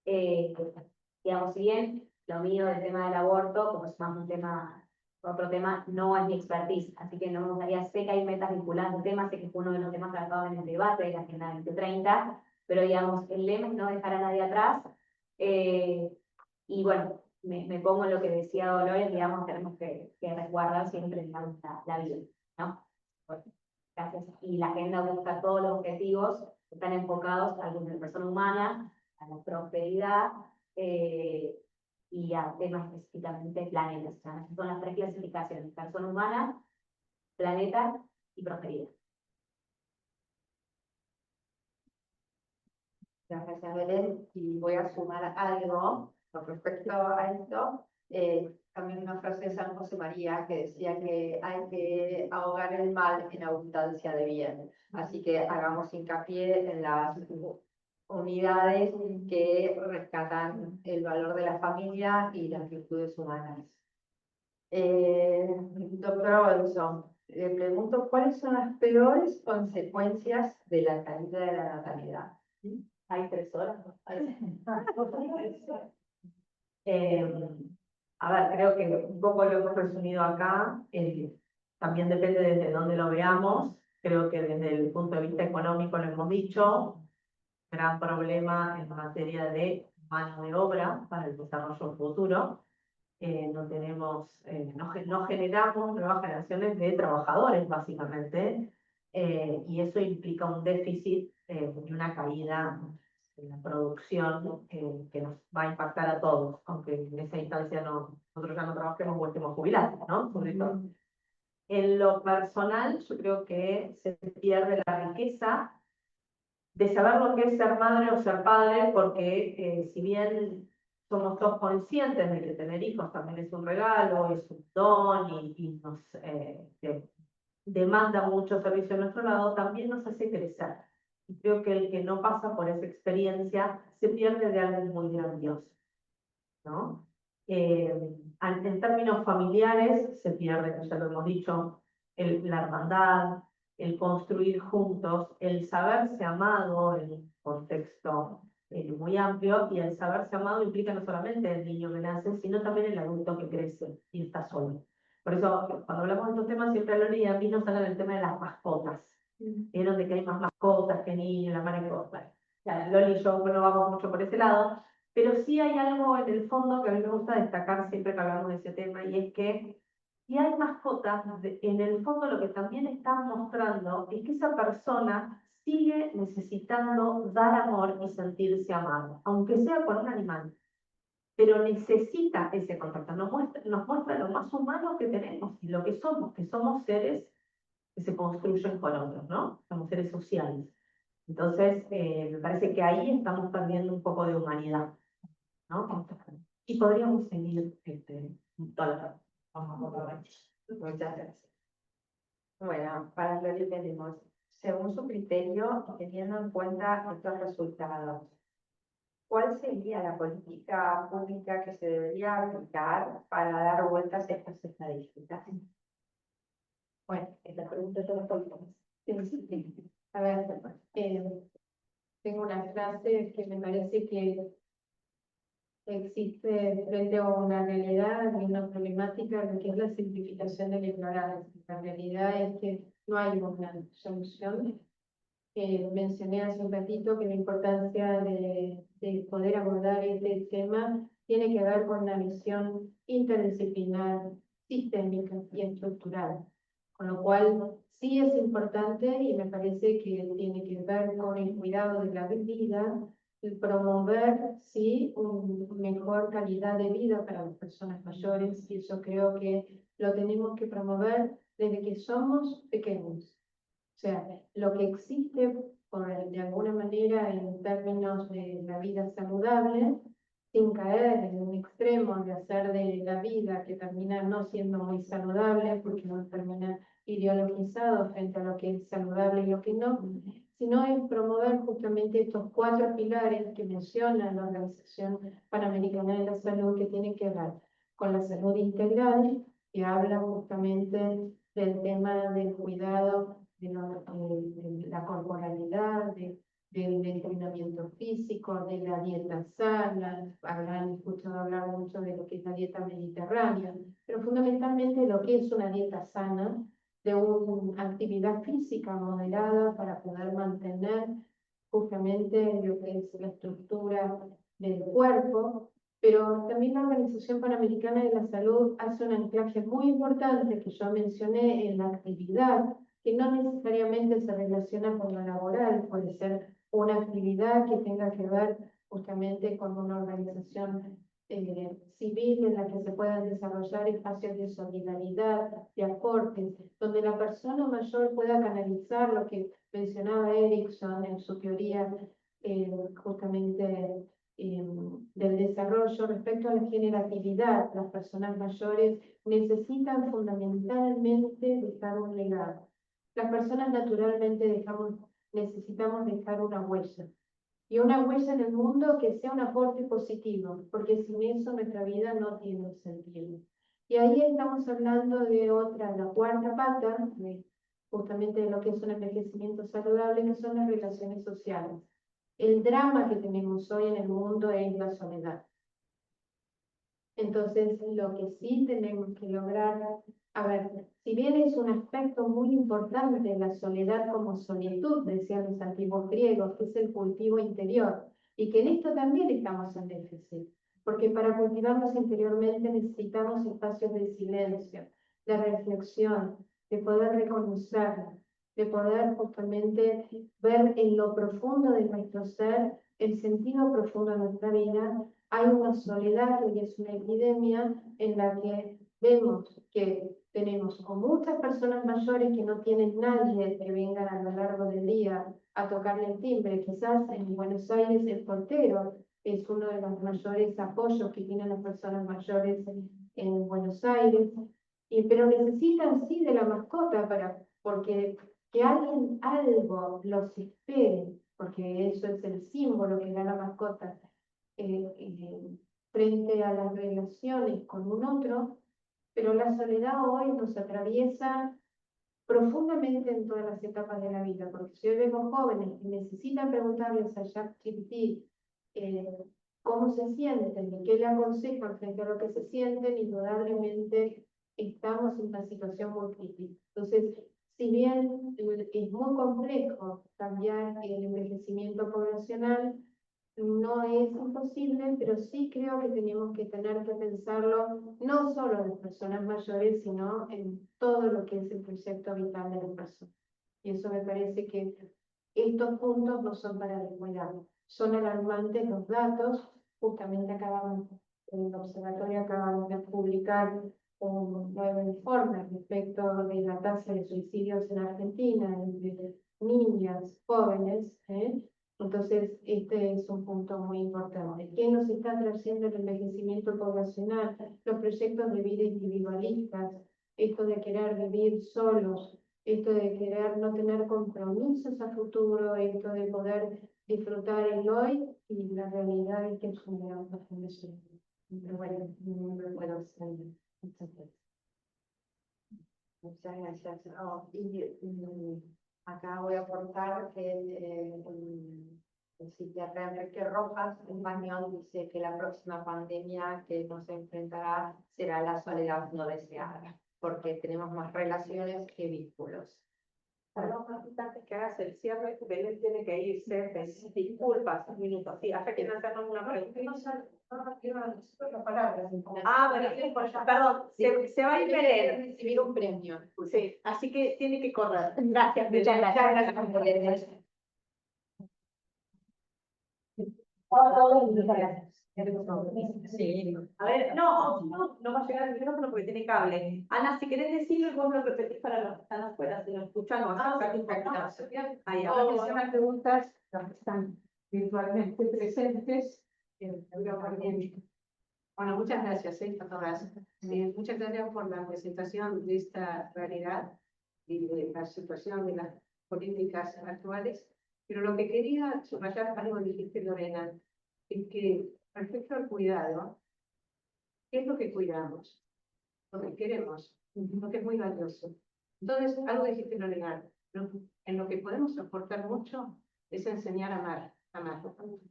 Digamos, si bien lo mío del tema del aborto, como es más un tema, otro tema, no es mi expertise, así que no me gustaría, sé que hay metas vinculadas al tema, sé que fue uno de los temas tratados en el debate de la Agenda 2030, pero digamos, el lema es no dejar a nadie atrás, y bueno, me pongo en lo que decía Dolores, digamos, tenemos que resguardar siempre la vida, ¿no? Bueno, gracias. Y la agenda busca todos los objetivos que están enfocados a la persona humana, a la prosperidad, y a temas específicamente de planetas. O sea, son las tres clasificaciones: persona humana, planeta y prosperidad. Gracias, Belén. Y voy a sumar algo con respecto a esto. También una frase de San José María que decía que hay que ahogar el mal en abundancia de bien. Así que hagamos hincapié en las unidades que rescatan el valor de la familia y las virtudes humanas. Doctora Olson, le pregunto, ¿cuáles son las peores consecuencias de la caída de la natalidad? Hay 3 horas. A ver, creo que un poco lo hemos resumido acá. También depende desde dónde lo veamos. Creo que desde el punto de vista económico lo hemos dicho. Gran problema en materia de mano de obra para el desarrollo futuro. No generamos nuevas generaciones de trabajadores, básicamente, y eso implica un déficit y una caída en la producción que nos va a impactar a todos, aunque en esa instancia nosotros ya no trabajemos o estemos jubilados, ¿no? Sobre todo. En lo personal, yo creo que se pierde la riqueza de saber lo que es ser madre o ser padre, porque si bien somos todos conscientes de que tener hijos también es un regalo, es un don y nos demanda mucho servicio a nuestro lado, también nos hace crecer. Y creo que el que no pasa por esa experiencia se pierde de algo muy grandioso, ¿no? En términos familiares se pierde, ya lo hemos dicho, la hermandad, el construir juntos, el saberse amado en un contexto muy amplio, y el saberse amado implica no solamente el niño que nace, sino también el adulto que crece y está solo. Por eso, cuando hablamos de estos temas, siempre Loli y a mí nos hablan del tema de las mascotas. Vieron de que hay más mascotas que niños, la mascota. Loli y yo no vamos mucho por ese lado, pero sí hay algo en el fondo que a mí me gusta destacar siempre que hablamos de ese tema, y es que si hay mascotas, en el fondo lo que también están mostrando es que esa persona sigue necesitando dar amor y sentirse amado, aunque sea por un animal, pero necesita ese contacto, nos muestra lo más humano que tenemos y lo que somos seres que se construyen con otros, ¿no? Somos seres sociales. Entonces, me parece que ahí estamos perdiendo un poco de humanidad, ¿no? Y podríamos seguir toda la tarde. Muchas gracias. Bueno, para lo que tenemos, según su criterio y teniendo en cuenta estos resultados, ¿cuál sería la política pública que se debería aplicar para dar vueltas a estas estadísticas? Bueno, esta pregunta es todas políticas. A ver, tengo una frase que me parece que existe frente a una realidad y una problemática, lo que es la simplificación de la ignorancia. La realidad es que no hay una solución. Mencioné hace un ratito que la importancia de poder abordar este tema tiene que ver con una visión interdisciplinar, sistémica y estructural. Con lo cual, sí es importante y me parece que tiene que ver con el cuidado de la vida, el promover, sí, una mejor calidad de vida para las personas mayores, y eso creo que lo tenemos que promover desde que somos pequeños. O sea, lo que existe de alguna manera en términos de la vida saludable, sin caer en un extremo de hacer de la vida que termina no siendo muy saludable, porque no termina ideologizado frente a lo que es saludable y lo que no, sino es promover justamente estos 4 pilares que menciona la Organización Panamericana de la Salud, que tienen que ver con la salud integral, que habla justamente del tema del cuidado de la corporalidad, del entrenamiento físico, de la dieta sana. Habrán escuchado hablar mucho de lo que es la dieta mediterránea, pero fundamentalmente lo que es una dieta sana, de una actividad física moderada para poder mantener justamente lo que es la estructura del cuerpo. Pero también la Organización Panamericana de la Salud hace un anclaje muy importante que yo mencioné en la actividad, que no necesariamente se relaciona con lo laboral, puede ser una actividad que tenga que ver justamente con una organización civil en la que se puedan desarrollar espacios de solidaridad, de aportes, donde la persona mayor pueda canalizar lo que mencionaba Erickson en su teoría justamente del desarrollo respecto a la generatividad. Las personas mayores necesitan fundamentalmente dejar un legado. Las personas naturalmente necesitamos dejar una huella. y una huella en el mundo que sea un aporte positivo, porque sin eso nuestra vida no tiene sentido. Y ahí estamos hablando de la cuarta pata, justamente de lo que es un envejecimiento saludable, que son las relaciones sociales. El drama que tenemos hoy en el mundo es la soledad. Entonces, lo que sí tenemos que lograr, a ver, si bien es un aspecto muy importante la soledad como solitud, decían los antiguos griegos, que es el cultivo interior, y que en esto también estamos en déficit, porque para cultivarnos interiormente necesitamos espacios de silencio, de reflexión, de poder reconocer, de poder justamente ver en lo profundo de nuestro ser el sentido profundo de nuestra vida. Hay una soledad que hoy es una epidemia en la que vemos que tenemos o muchas personas mayores que no tienen nadie que vengan a lo largo del día a tocarle el timbre. Quizás en Buenos Aires el portero es uno de los mayores apoyos que tienen las personas mayores en Buenos Aires, pero necesitan sí de la mascota porque que alguien algo los espere, porque eso es el símbolo que da la mascota frente a las relaciones con un otro, pero la soledad hoy nos atraviesa profundamente en todas las etapas de la vida, porque si hoy vemos jóvenes que necesitan preguntarles a ChatGPT cómo se sienten y qué le aconsejan frente a lo que se sienten, indudablemente estamos en una situación muy crítica. Entonces, si bien es muy complejo cambiar el envejecimiento poblacional, no es imposible, pero sí creo que tenemos que tener que pensarlo no solo en las personas mayores, sino en todo lo que es el proyecto vital de la persona. Y eso me parece que estos puntos no son para descuidar. Son alarmantes los datos. Justamente en el observatorio acabamos de publicar un nuevo informe respecto de la tasa de suicidios en Argentina entre niñas, jóvenes. Entonces, este es un punto muy importante. ¿Qué nos está trayendo el envejecimiento poblacional? Los proyectos de vida individualistas, esto de querer vivir solos, esto de querer no tener compromisos a futuro, esto de poder disfrutar el hoy, y la realidad es que es un gran profundo. Pero bueno, no me puedo extender. Muchas gracias. Muchas gracias. Acá voy a aportar que el psiquiatra Enrique Rojas español dice que la próxima pandemia que nos enfrentará será la soledad no deseada, porque tenemos más relaciones que vínculos. Perdón, antes que hagas el cierre, Belén tiene que irse. Disculpas, un minuto. Sí, hasta que no hacernos una pregunta. No quiero las palabras. Ah, bueno, perdón, se va a ir Belén. Recibir un premio. Sí, así que tiene que correr. Gracias, Belén. Muchas gracias. Muchas gracias. Sí. A ver, no va a llegar el micrófono porque tiene cable. Ana, si querés decirlo, vos lo repetís para los que están afuera, si lo escuchan o ahí, Todas las preguntas las que están virtualmente presentes. Bueno, muchas gracias a todas. Muchas gracias por la presentación de esta realidad y de la situación de las políticas actuales. Pero lo que quería subrayar, algo dijiste, Lorena, es que respecto al cuidado, ¿qué es lo que cuidamos? Lo que queremos, lo que es muy valioso. Entonces, algo dijiste, Lorena, en lo que podemos aportar mucho es enseñar a amar.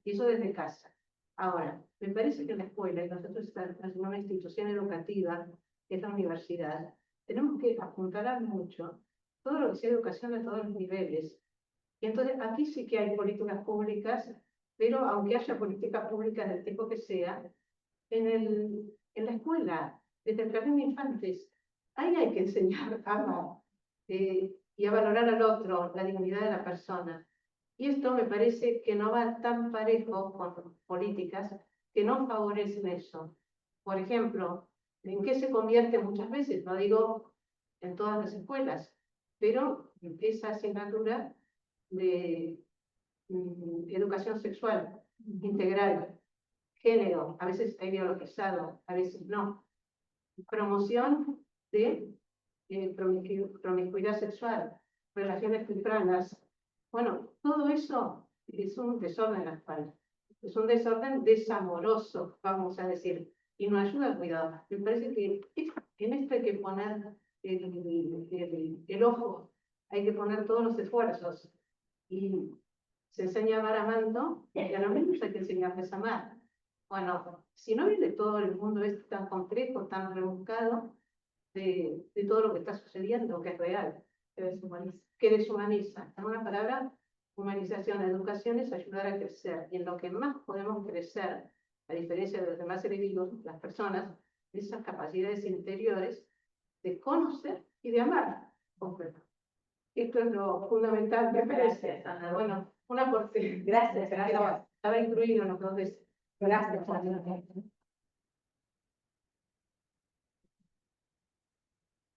Y eso desde casa. Ahora, me parece que en la escuela, y nosotros estamos en una institución educativa, que es la universidad, tenemos que apuntalar mucho todo lo que sea educación a todos los niveles. Y entonces aquí sí que hay políticas públicas, pero aunque haya políticas públicas del tipo que sea, en la escuela, desde el jardín de infantes, ahí hay que enseñar a amar y a valorar al otro, la dignidad de la persona. Y esto me parece que no va tan parejo con políticas que no favorecen eso. Por ejemplo, ¿en qué se convierte muchas veces? No digo en todas las escuelas, pero esa asignatura de educación sexual integral, género, a veces está ideologizado, a veces no. Promoción de promiscuidad sexual, relaciones tempranas. Bueno, todo eso es un desorden actual. Es un desorden desamoroso, vamos a decir, y no ayuda al cuidado. Me parece que en esto hay que poner el ojo, hay que poner todos los esfuerzos. Y se enseña a amar amando, y a los niños hay que enseñarles a amar. Bueno, si no viene todo el mundo este tan complejo, tan rebuscado, de todo lo que está sucediendo, que es real, que deshumaniza. En una palabra, humanización, educación es ayudar a crecer. Y en lo que más podemos crecer, a diferencia de los demás seres vivos, las personas, esas capacidades interiores de conocer y de amar. Esto es lo fundamental. Gracias, Ana. Bueno, un aporte. Gracias, gracias. Estaba incluido en los dos de Gracias, Ana.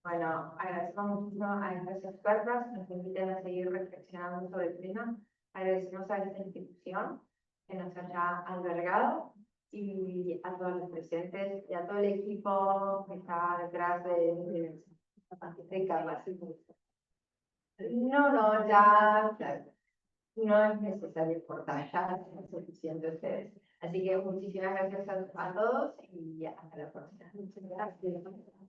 Bueno, agradecemos muchísimo a estas expertas, nos invitan a seguir reflexionando sobre el tema. Agradecemos a esta institución que nos haya albergado y a todos los presentes y a todo el equipo que está detrás de Carla. No, ya no es necesario cortar, ya es suficiente ustedes. Así que muchísimas gracias a todos y hasta la próxima. Muchas gracias.